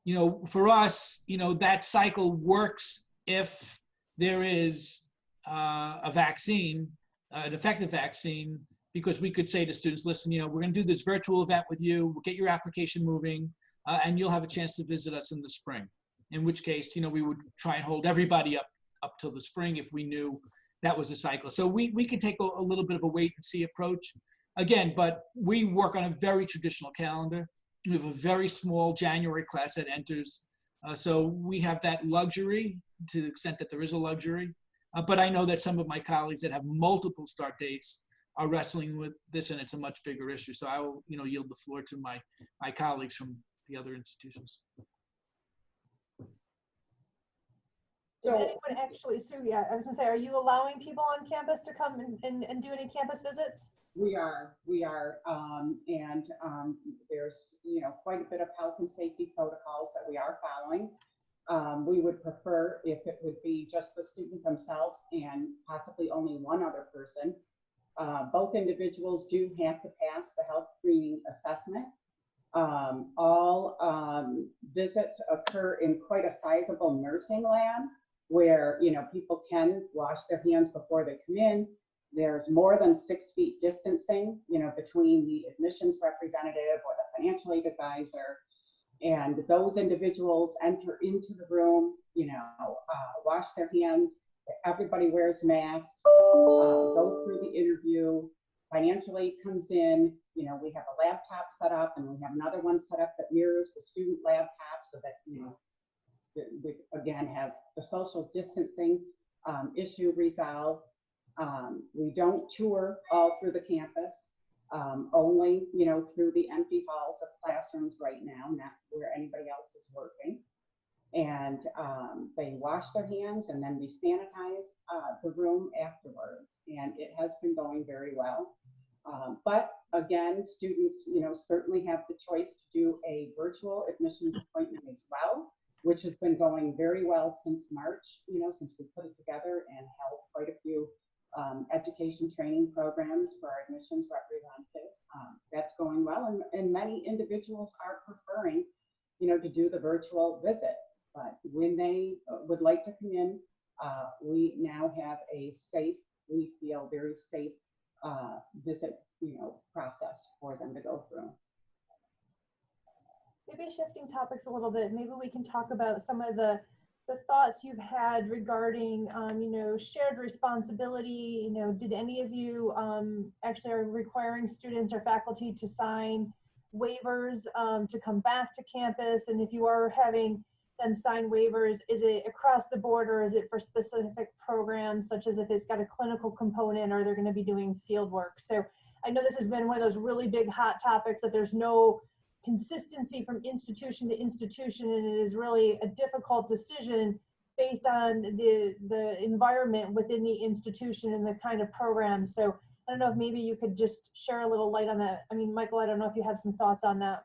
you know, for us, you know, that cycle works if there is a vaccine, an effective vaccine, because we could say to students, listen, you know, we're going to do this virtual event with you. We'll get your application moving. And you'll have a chance to visit us in the spring, in which case, you know, we would try and hold everybody up till the spring if we knew that was a cycle. So we could take a little bit of a wait and see approach again, but we work on a very traditional calendar. We have a very small January class that enters. So we have that luxury, to the extent that there is a luxury. But I know that some of my colleagues that have multiple start dates are wrestling with this, and it's a much bigger issue. So I will, you know, yield the floor to my colleagues from the other institutions. Does anyone actually, Sue, yeah, I was gonna say, are you allowing people on campus to come and do any campus visits? We are, and there's, you know, quite a bit of health and safety protocols that we are following. We would prefer if it would be just the students themselves and possibly only one other person. Both individuals do have to pass the health screening assessment. All visits occur in quite a sizable nursing lab where, you know, people can wash their hands before they come in. There's more than 6 feet distancing, you know, between the admissions representative or the financial aid advisor. And those individuals enter into the room, you know, wash their hands. Everybody wears masks, go through the interview. Financial aid comes in, you know, we have a laptop set up and we have another one set up that mirrors the student laptop so that, you know, we again have the social distancing issue resolved. We don't tour all through the campus, only, you know, through the empty halls of classrooms right now, not where anybody else is working. And they wash their hands and then we sanitize the room afterwards. And it has been going very well. But again, students, you know, certainly have the choice to do a virtual admissions appointment as well, which has been going very well since March, you know, since we put it together and held quite a few education training programs for our admissions representatives. That's going well. And many individuals are preferring, you know, to do the virtual visit. But when they would like to come in, we now have a safe, we feel very safe visit, you know, process for them to go through. Maybe shifting topics a little bit, maybe we can talk about some of the thoughts you've had regarding, you know, shared responsibility. You know, did any of you actually are requiring students or faculty to sign waivers to come back to campus? And if you are having them sign waivers, is it across the board or is it for specific programs, such as if it's got a clinical component or they're going to be doing field work? So I know this has been one of those really big hot topics that there's no consistency from institution to institution, and it is really a difficult decision based on the environment within the institution and the kind of program. So I don't know if maybe you could just share a little light on that. I mean, Michael, I don't know if you have some thoughts on that.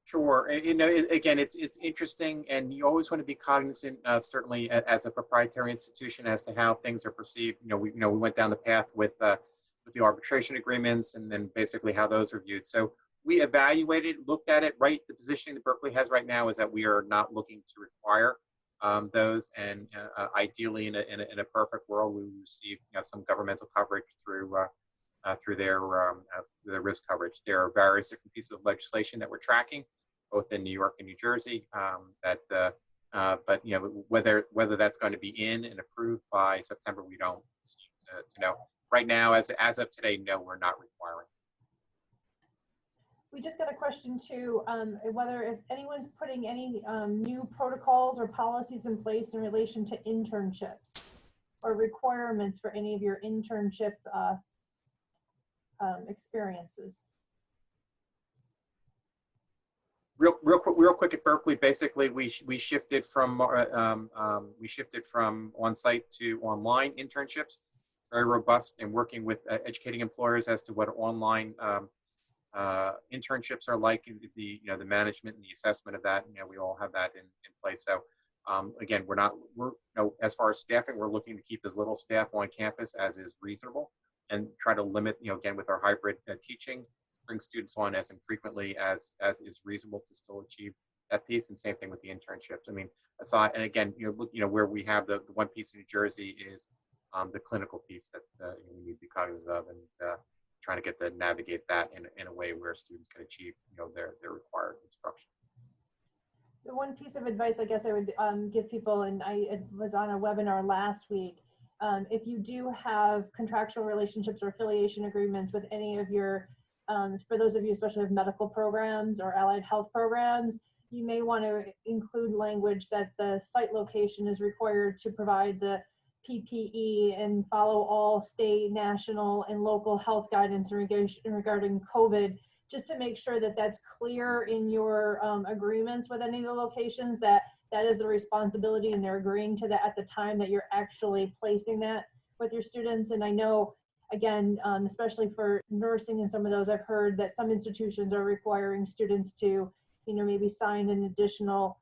Sure. You know, again, it's interesting, and you always want to be cognizant, certainly as a proprietary institution, as to how things are perceived. You know, we went down the path with the arbitration agreements, and then basically how those are viewed. So we evaluated, looked at it. Right, the positioning that Berkeley has right now is that we are not looking to require those, and ideally, in a perfect world, we receive, you know, some governmental coverage through their risk coverage. There are various different pieces of legislation that we're tracking, both in New York and New Jersey. But you know, whether that's going to be in and approved by September, we don't seem to know. Right now, as of today, no, we're not requiring. We just got a question too, whether if anyone's putting any new protocols or policies in place in relation to internships or requirements for any of your internship experiences. Real quick at Berkeley, basically we shifted from on-site to online internships, very robust, and working with educating employers as to what online internships are like, the management and the assessment of that. You know, we all have that in place. So again, as far as staffing, we're looking to keep as little staff on campus as is reasonable, and try to limit, you know, again, with our hybrid teaching, bring students on as infrequently as is reasonable to still achieve that piece. And same thing with the internships. I mean, aside, and again, where we have the one piece in New Jersey is the clinical piece that we need to be cognizant of, and trying to navigate that in a way where students can achieve, you know, their required instruction. The one piece of advice I guess I would give people, and I was on a webinar last week, if you do have contractual relationships or affiliation agreements with any of your, for those of you especially with medical programs or allied health programs, you may want to include language that the site location is required to provide the PPE and follow all state, national, and local health guidance regarding COVID, just to make sure that that's clear in your agreements with any of the locations, that is the responsibility and they're agreeing to that at the time that you're actually placing that with your students. And I know, again, especially for nursing and some of those, I've heard that some institutions are requiring students to, you know, maybe sign an additional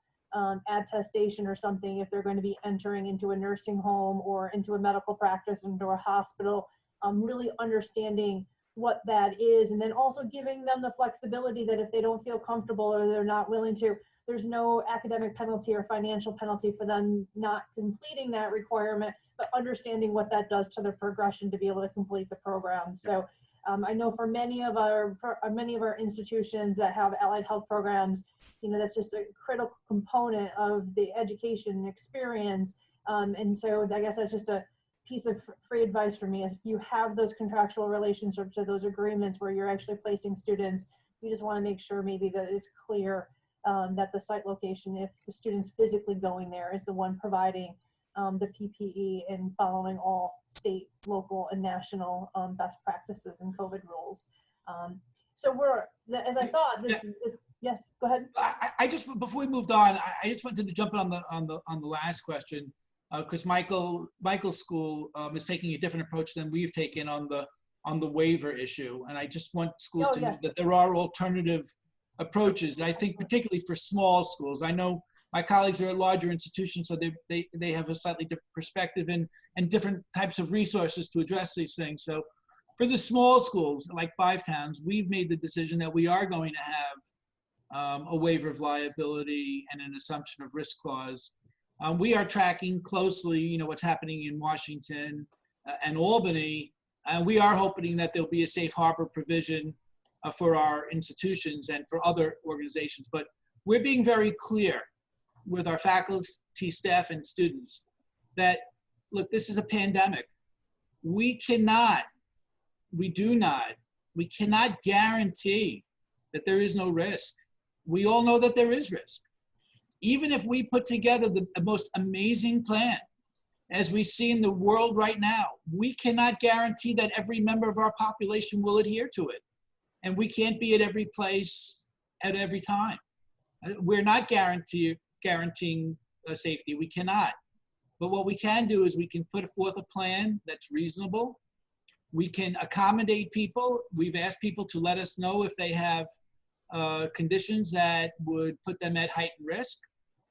attestation or something if they're going to be entering into a nursing home or into a medical practice, into a hospital, really understanding what that is, and then also giving them the flexibility that if they don't feel comfortable or they're not willing to, there's no academic penalty or financial penalty for them not completing that requirement, but understanding what that does to their progression to be able to complete the program. So I know for many of our institutions that have allied health programs, that's just a critical component of the education experience. And so I guess that's just a piece of free advice for me, is if you have those contractual relationships or those agreements where you're actually placing students, you just want to make sure maybe that it's clear that the site location, if the student's physically going there, is the one providing the PPE and following all state, local, and national best practices and COVID rules. So as I thought, yes, go ahead. I just, before we moved on, I just wanted to jump in on the last question, because Michael's school is taking a different approach than we've taken on the waiver issue, and I just want schools to know that there are alternative approaches. And I think particularly for small schools, I know my colleagues are at larger institutions, so they have a slightly different perspective and different types of resources to address these things. So for the small schools, like 5 towns, we've made the decision that we are going to have a waiver of liability and an assumption of risk clause. We are tracking closely, what's happening in Washington and Albany. We are hoping that there'll be a safe harbor provision for our institutions and for other organizations. But we're being very clear with our faculty, staff, and students that, look, this is a pandemic. We cannot guarantee that there is no risk. We all know that there is risk. Even if we put together the most amazing plan, as we see in the world right now, we cannot guarantee that every member of our population will adhere to it. And we can't be at every place at every time. We're not guaranteeing safety. We cannot. But what we can do is we can put forth a plan that's reasonable. We can accommodate people. We've asked people to let us know if they have conditions that would put them at heightened risk,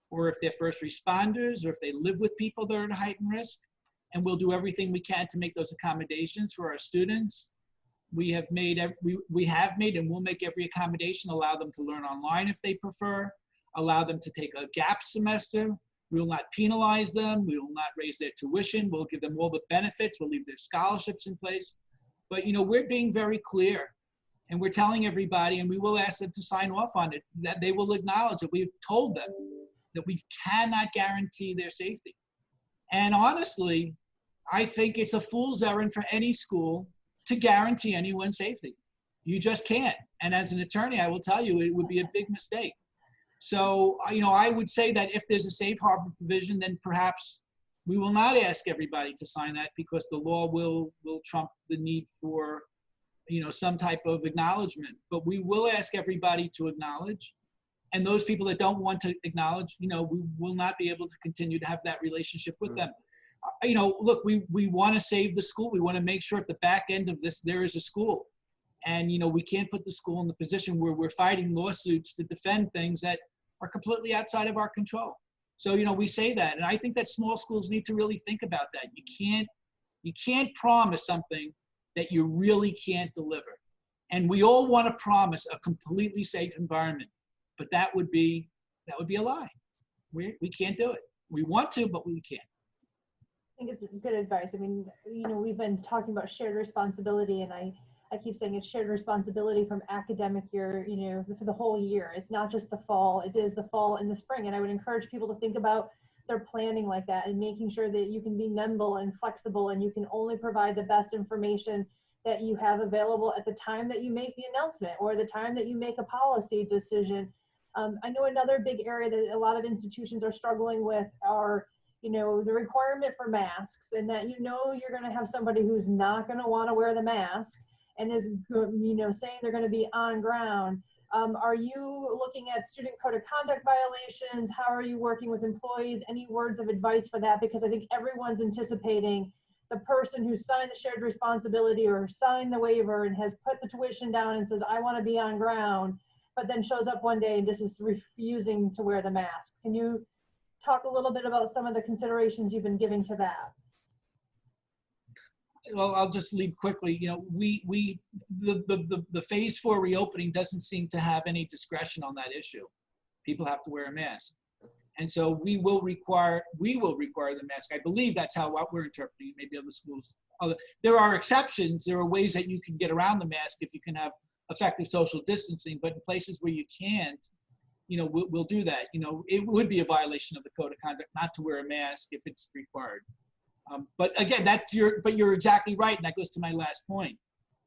or if they're first responders, or if they live with people that are at heightened risk. And we'll do everything we can to make those accommodations for our students. We have made and will make every accommodation, allow them to learn online if they prefer, allow them to take a gap semester. We will not penalize them. We will not raise their tuition. We'll give them all the benefits. We'll leave their scholarships in place. But we're being very clear, and we're telling everybody, and we will ask them to sign off on it, that they will acknowledge that we've told them that we cannot guarantee their safety. And honestly, I think it's a fool's errand for any school to guarantee anyone's safety. You just can't. And as an attorney, I will tell you, it would be a big mistake. So, I would say that if there's a safe harbor provision, then perhaps we will not ask everybody to sign that, because the law will trump the need for, some type of acknowledgement. But we will ask everybody to acknowledge. And those people that don't want to acknowledge, we will not be able to continue to have that relationship with them. Look, we want to save the school. We want to make sure at the back end of this, there is a school. And, we can't put the school in the position where we're fighting lawsuits to defend things that are completely outside of our control. So, we say that. And I think that small schools need to really think about that. You can't promise something that you really can't deliver. And we all want to promise a completely safe environment, but that would be a lie. We can't do it. We want to, but we can't. I think it's good advice. I mean, we've been talking about shared responsibility, and I keep saying it's shared responsibility from academic year, for the whole year. It's not just the fall, it is the fall and the spring. And I would encourage people to think about their planning like that, and making sure that you can be nimble and flexible, and you can only provide the best information that you have available at the time that you make the announcement or the time that you make a policy decision. I know another big area that a lot of institutions are struggling with are, the requirement for masks, and that you're going to have somebody who's not going to want to wear the mask and is saying they're going to be on ground. Are you looking at student code of conduct violations? How are you working with employees? Any words of advice for that? Because I think everyone's anticipating the person who signed the shared responsibility or signed the waiver and has put the tuition down and says, I want to be on ground. but then shows up one day and just is refusing to wear the mask. Can you talk a little bit about some of the considerations you've been giving to that? Well, I'll just lead quickly. You know, the phase 4 reopening doesn't seem to have any discretion on that issue. People have to wear a mask. And so we will require the mask. I believe that's what we're interpreting it. Maybe other schools. There are exceptions. There are ways that you can get around the mask if you can have effective social distancing, but in places where you can't, you know, we'll do that. You know, it would be a violation of the code of conduct not to wear a mask if it's required. But again, you're exactly right, and that goes to my last point.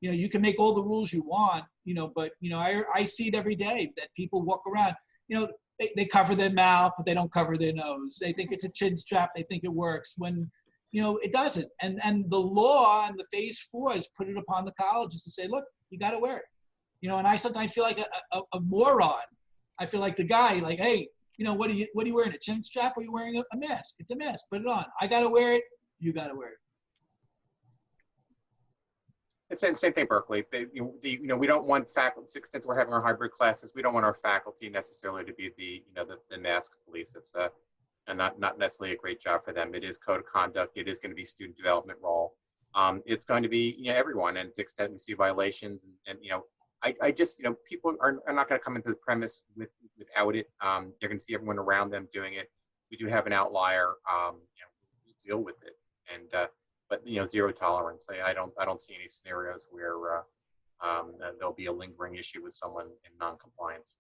You know, you can make all the rules you want, you know, but you know, I see it every day that people walk around, you know, they cover their mouth, but they don't cover their nose. They think it's a chin strap. They think it works when, you know, it doesn't. And the law and the phase 4 has put it upon the colleges to say, look, you got to wear it. You know, and I sometimes feel like a moron. I feel like the guy, like, hey, you know, what are you wearing? A chin strap or are you wearing a mask? It's a mask. Put it on. I got to wear it. You got to wear it. It's the same thing, Berkeley. You know, we don't want faculty, to the extent we're having our hybrid classes, we don't want our faculty necessarily to be the mask police. It's not necessarily a great job for them. It is code of conduct. It is going to be student development role. It's going to be, you know, everyone, and to the extent we see violations, and you know, I just, you know, people are not going to come into the premise without it. They're going to see everyone around them doing it. We do have an outlier. You know, we deal with it, and but you know, zero tolerance. I don't see any scenarios where there'll be a lingering issue with someone in non-compliance.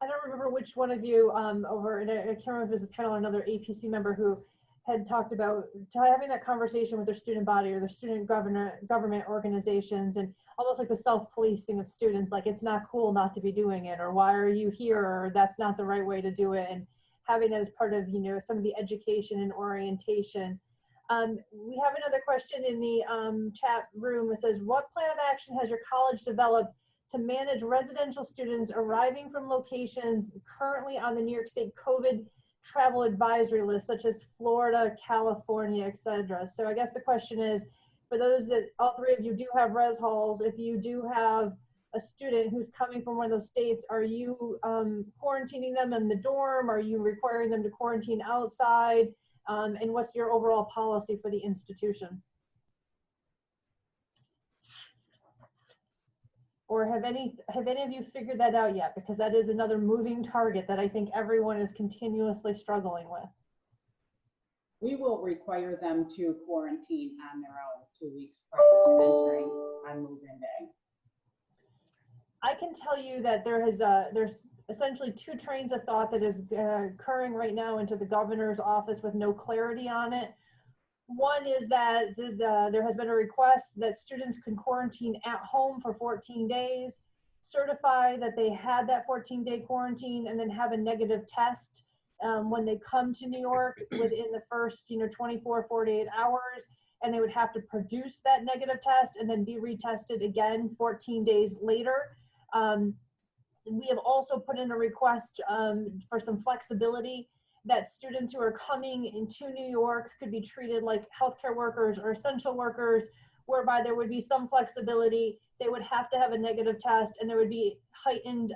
I don't remember which one of you over, and I can't remember if it was the panel or another APC member who had talked about having that conversation with their student body or their student government organizations, and almost like the self-policing of students, like it's not cool not to be doing it, or why are you here, or that's not the right way to do it, and having that as part of, you know, some of the education and orientation. We have another question in the chat room. It says, what plan of action has your college developed to manage residential students arriving from locations currently on the New York State COVID travel advisory list, such as Florida, California, etc.? So I guess the question is, for those that, all three of you do have res halls, if you do have a student who's coming from one of those states, are you quarantining them in the dorm? Are you requiring them to quarantine outside? And what's your overall policy for the institution? Or have any of you figured that out yet? Because that is another moving target that I think everyone is continuously struggling with. We will require them to quarantine on their own 2 weeks prior to entering on move-in day. I can tell you that there's essentially two trains of thought that is occurring right now into the governor's office with no clarity on it. One is that there has been a request that students can quarantine at home for 14 days, certify that they had that 14-day quarantine, and then have a negative test when they come to New York within the first 24, 48 hours, and they would have to produce that negative test and then be retested again 14 days later. We have also put in a request for some flexibility that students who are coming into New York could be treated like healthcare workers or essential workers, whereby there would be some flexibility. They would have to have a negative test, and there would be heightened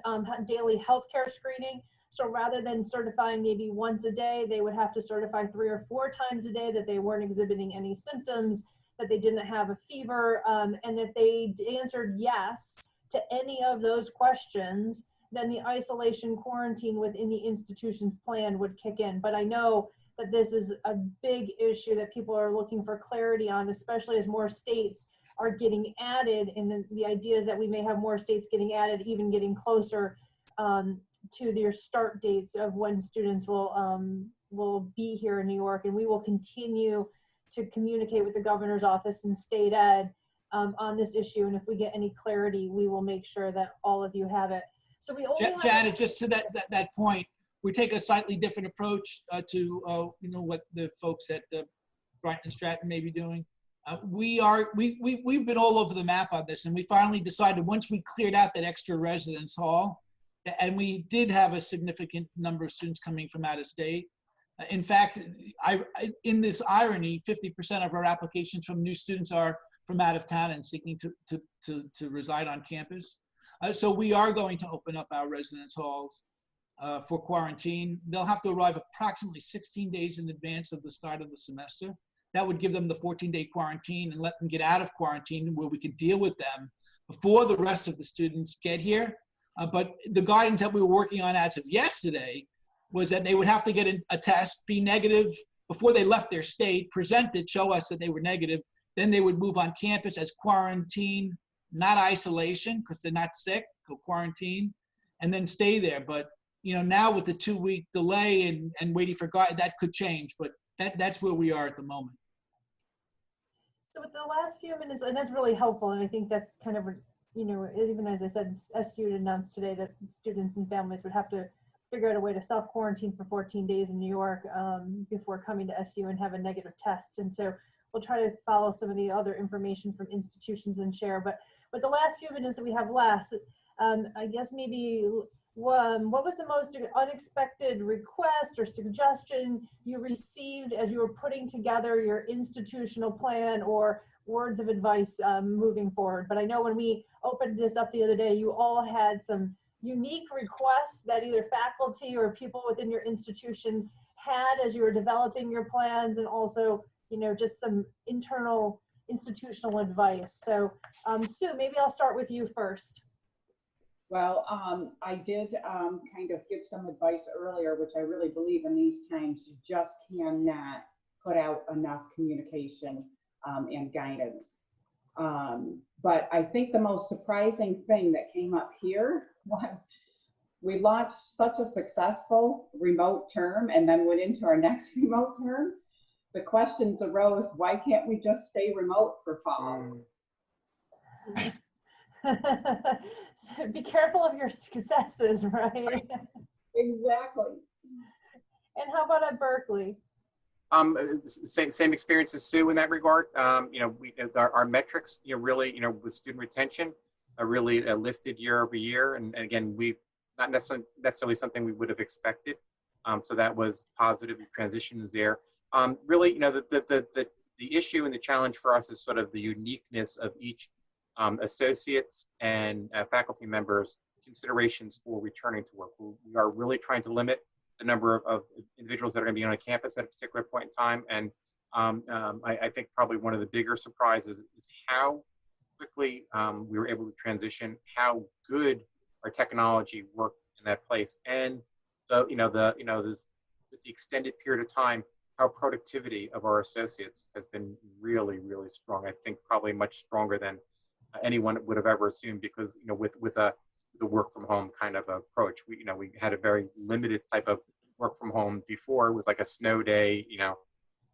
daily healthcare screening. So rather than certifying maybe once a day, they would have to certify 3 or 4 times a day that they weren't exhibiting any symptoms, that they didn't have a fever. And if they answered yes to any of those questions, then the isolation quarantine within the institution's plan would kick in. But I know that this is a big issue that people are looking for clarity on, especially as more states are getting added, and the idea is that we may have more states getting added, even getting closer to their start dates of when students will be here in New York. And we will continue to communicate with the governor's office and state ed on this issue. And if we get any clarity, we will make sure that all of you have it. So we only have Janet, just to that point, we take a slightly different approach to what the folks at Bryant and Stratton may be doing. We've been all over the map on this, and we finally decided once we cleared out that extra residence hall, and we did have a significant number of students coming from out of state. In fact, in this irony, 50% of our applications from new students are from out of town and seeking to reside on campus. So we are going to open up our residence halls for quarantine. They'll have to arrive approximately 16 days in advance of the start of the semester. That would give them the 14-day quarantine and let them get out of quarantine where we can deal with them before the rest of the students get here. But the guidance that we were working on as of yesterday was that they would have to get a test, be negative before they left their state, present it, show us that they were negative. Then they would move on campus as quarantine, not isolation, because they're not sick, go quarantine, and then stay there. But now with the 2-week delay and waiting for guidance, that could change. But that's where we are at the moment. So with the last few minutes, and that's really helpful, and I think that's kind of, even as I said, SU announced today that students and families would have to figure out a way to self-quarantine for 14 days in New York before coming to SU and have a negative test. And so we'll try to follow some of the other information from institutions and share. But with the last few minutes that we have left, I guess maybe what was the most unexpected request or suggestion you received as you were putting together your institutional plan or words of advice moving forward? But I know when we opened this up the other day, you all had some unique requests that either faculty or people within your institution had as you were developing your plans, and also, just some internal institutional advice. So Sue, maybe I'll start with you first. Well, I did kind of give some advice earlier, which I really believe in these times, you just cannot put out enough communication and guidance. But I think the most surprising thing that came up here was we launched such a successful remote term and then went into our next remote term. The questions arose, why can't we just stay remote for fall? So be careful of your successes, right? Exactly. And how about at Berkeley? Same experience as Sue in that regard. Our metrics, really, with student retention, are really lifted year over year, and again, we not necessarily something we would have expected. So that was positive transitions there. Really, the issue and the challenge for us is sort of the uniqueness of each associates and faculty members' considerations for returning to work. We are really trying to limit the number of individuals that are going to be on a campus at a particular point in time. And I think probably one of the bigger surprises is how quickly we were able to transition, how good our technology worked in that place, and with the extended period of time, how productivity of our associates has been really, really strong. I think probably much stronger than anyone would have ever assumed, because with the work from home kind of approach, we had a very limited type of work from home before. It was like a snow day,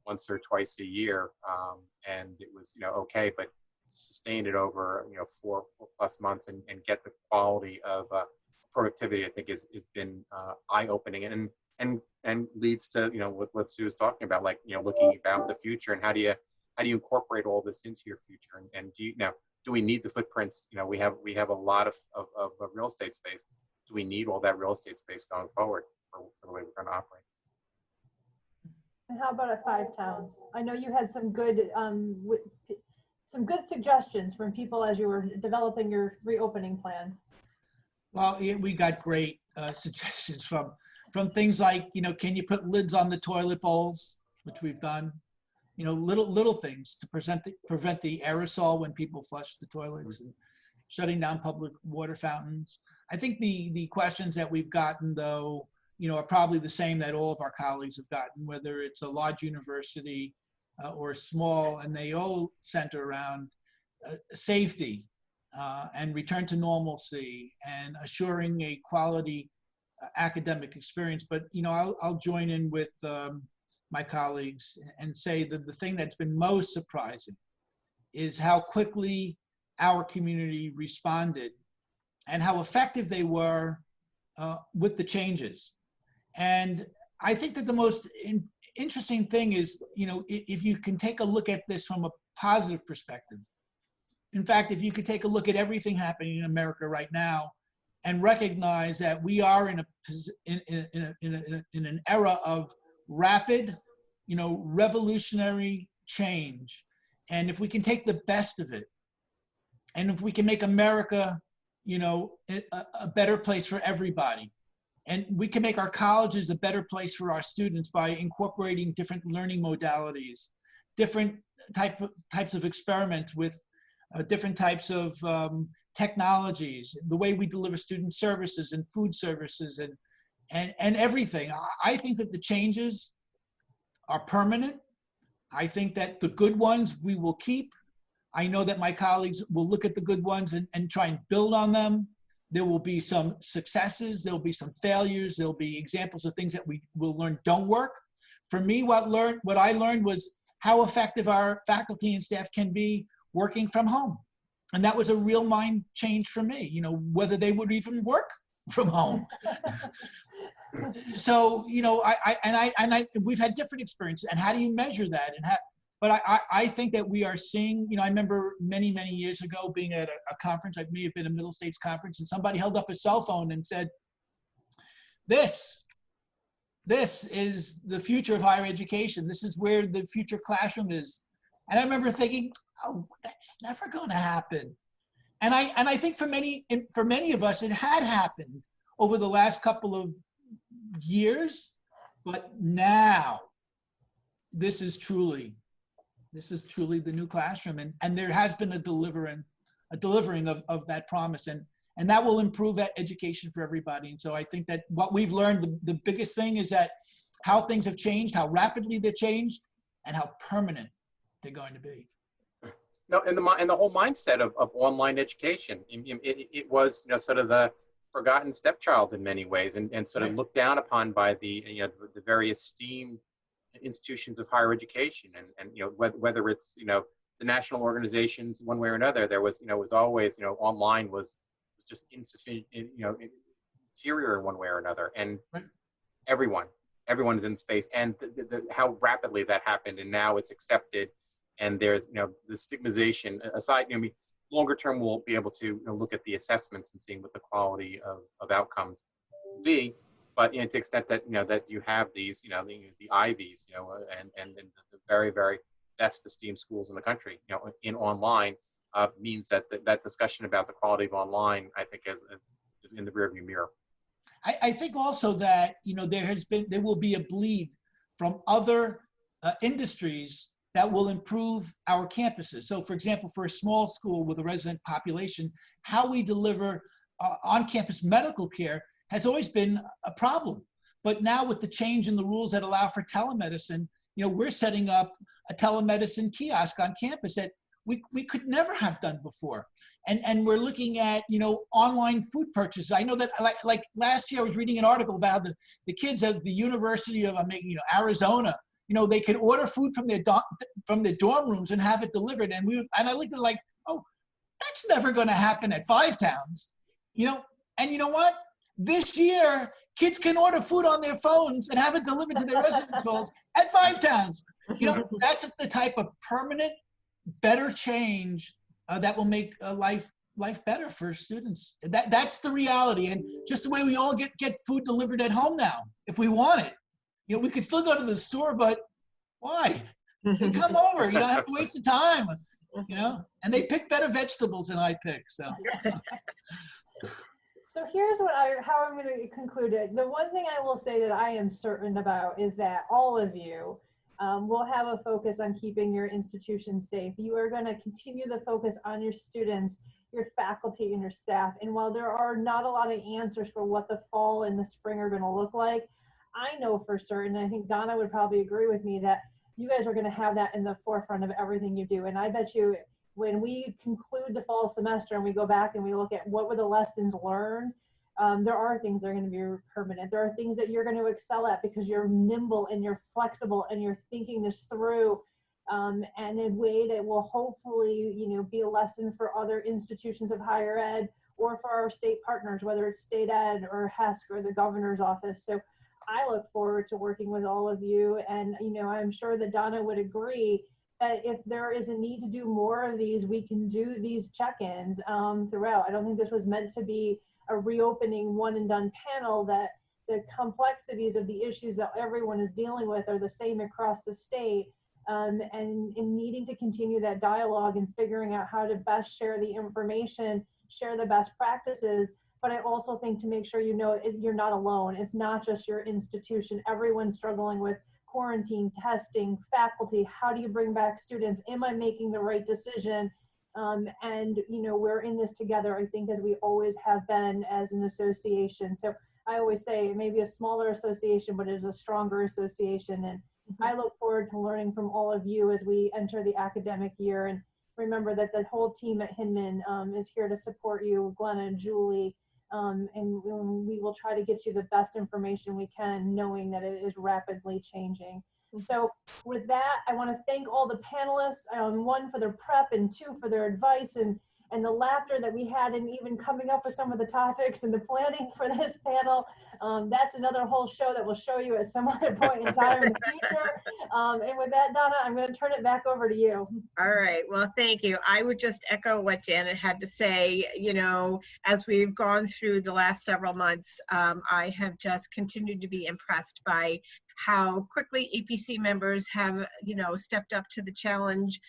once or twice a year, and it was okay, but sustain it over 4+ months and get the quality of productivity, I think has been eye-opening and leads to what Sue was talking about, like looking about the future and how do you incorporate all this into your future, and do we need the footprints? We have a lot of real estate space. Do we need all that real estate space going forward for the way we're going to operate? And how about at Five Towns? I know you had some good suggestions from people as you were developing your reopening plan. Well, yeah, we got great suggestions from things like, can you put lids on the toilet bowls, which we've done. Little things to prevent the aerosol when people flush the toilets, and shutting down public water fountains. I think the questions that we've gotten, though, are probably the same that all of our colleagues have gotten, whether it's a large university or small, and they all center around safety and return to normalcy and assuring a quality academic experience. But, I'll join in with my colleagues and say that the thing that's been most surprising is how quickly our community responded and how effective they were with the changes. And I think that the most interesting thing is, if you can take a look at this from a positive perspective. In fact, if you could take a look at everything happening in America right now and recognize that we are in an era of rapid, revolutionary change. And if we can take the best of it, and if we can make America a better place for everybody. And we can make our colleges a better place for our students by incorporating different learning modalities, different types of experiments with different types of technologies, the way we deliver student services and food services and everything. I think that the changes are permanent. I think that the good ones we will keep. I know that my colleagues will look at the good ones and try and build on them. There will be some successes, there'll be some failures, there'll be examples of things that we will learn don't work. For me, what I learned was how effective our faculty and staff can be working from home. And that was a real mind change for me, whether they would even work from home. So, we've had different experiences, and how do you measure that? But I think that we are seeing, I remember many, many years ago being at a conference, I may have been a Middle States conference, and somebody held up a cell phone and said, this is the future of higher education. This is where the future classroom is. And I remember thinking, oh, that's never going to happen. And I think for many of us, it had happened over the last couple of years, but now this is truly the new classroom, and there has been a delivering of that promise, and that will improve education for everybody. And so I think that what we've learned, the biggest thing is that how things have changed, how rapidly they're changed, and how permanent they're going to be. No, and the whole mindset of online education, it was sort of the forgotten stepchild in many ways, and sort of looked down upon by the very esteemed institutions of higher education, and whether it's the national organizations one way or another, there was was always online was just insufficient, inferior in one way or another, and everyone is in space, and how rapidly that happened, and now it's accepted, and there's the stigmatization aside. Longer term we'll be able to look at the assessments and seeing what the quality of outcomes be. But to the extent that that you have these the Ivies and the very, very best esteemed schools in the country in online means that that discussion about the quality of online, I think, is in the rearview mirror. I think also that there will be a bleed from other industries that will improve our campuses. So, for example, for a small school with a resident population, how we deliver on-campus medical care has always been a problem. But now with the change in the rules that allow for telemedicine, we're setting up a telemedicine kiosk on campus that we could never have done before. And we're looking at, online food purchases. I know that like last year I was reading an article about the kids at the University of Arizona. They could order food from their dorm rooms and have it delivered. And I looked at it like, oh, that's never going to happen at Five Towns. And you know what? This year, kids can order food on their phones and have it delivered to their residence halls at Five Towns. That's the type of permanent, better change that will make life better for students. That's the reality. And just the way we all get food delivered at home now, if we want it. We could still go to the store, but why? They come over. You don't have to waste the time. And they pick better vegetables than I pick. So. So here's how I'm going to conclude it. The one thing I will say that I am certain about is that all of you will have a focus on keeping your institution safe. You are going to continue the focus on your students, your faculty, and your staff. And while there are not a lot of answers for what the fall and the spring are going to look like, I know for certain, and I think Donna would probably agree with me, that you guys are going to have that in the forefront of everything you do. And I bet you when we conclude the fall semester and we go back and we look at what were the lessons learned, there are things that are going to be permanent. There are things that you're going to excel at because you're nimble and you're flexible and you're thinking this through and in a way that will hopefully, be a lesson for other institutions of higher ed or for our state partners, whether it's state ed or HESC or the governor's office. So I look forward to working with all of you. And, I'm sure that Donna would agree that if there is a need to do more of these, we can do these check-ins throughout. I don't think this was meant to be a reopening one and done panel, that the complexities of the issues that everyone is dealing with are the same across the state. And in needing to continue that dialogue and figuring out how to best share the information share the best practices. But I also think to make sure you know you're not alone. It's not just your institution. Everyone's struggling with quarantine, testing, faculty. How do you bring back students? Am I making the right decision? And you know, we're in this together, I think, as we always have been as an association. So I always say it may be a smaller association, but it is a stronger association. And I look forward to learning from all of you as we enter the academic year. And remember that the whole team at Hinman is here to support you, Glenna and Julie. And we will try to get you the best information we can, knowing that it is rapidly changing. So with that, I want to thank all the panelists, one for their prep and two for their advice and the laughter that we had in even coming up with some of the topics and the planning for this panel. That's another whole show that we'll show you at some other point in time in the future. And with that, Donna, I'm going to turn it back over to you. All right. Well, thank you. I would just echo what Janet had to say. You know, as we've gone through the last several months, I have just continued to be impressed by how quickly EPC members have, you know, stepped up to the challenge,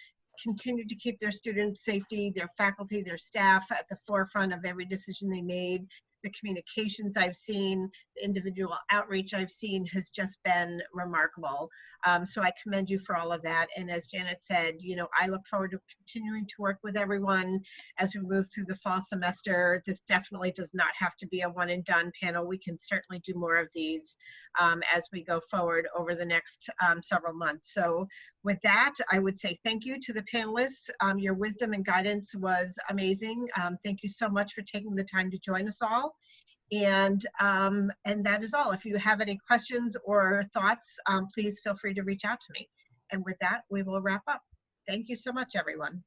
continued to keep their students' safety, their faculty, their staff at the forefront of every decision they made. The communications I've seen, the individual outreach I've seen has just been remarkable. So I commend you for all of that. And as Janet said, you know, I look forward to continuing to work with everyone as we move through the fall semester. This definitely does not have to be a one and done panel. We can certainly do more of these as we go forward over the next several months. So with that, I would say thank you to the panelists. Your wisdom and guidance was amazing. Thank you so much for taking the time to join us all. And that is all. If you have any questions or thoughts, please feel free to reach out to me. And with that, we will wrap up. Thank you so much, everyone.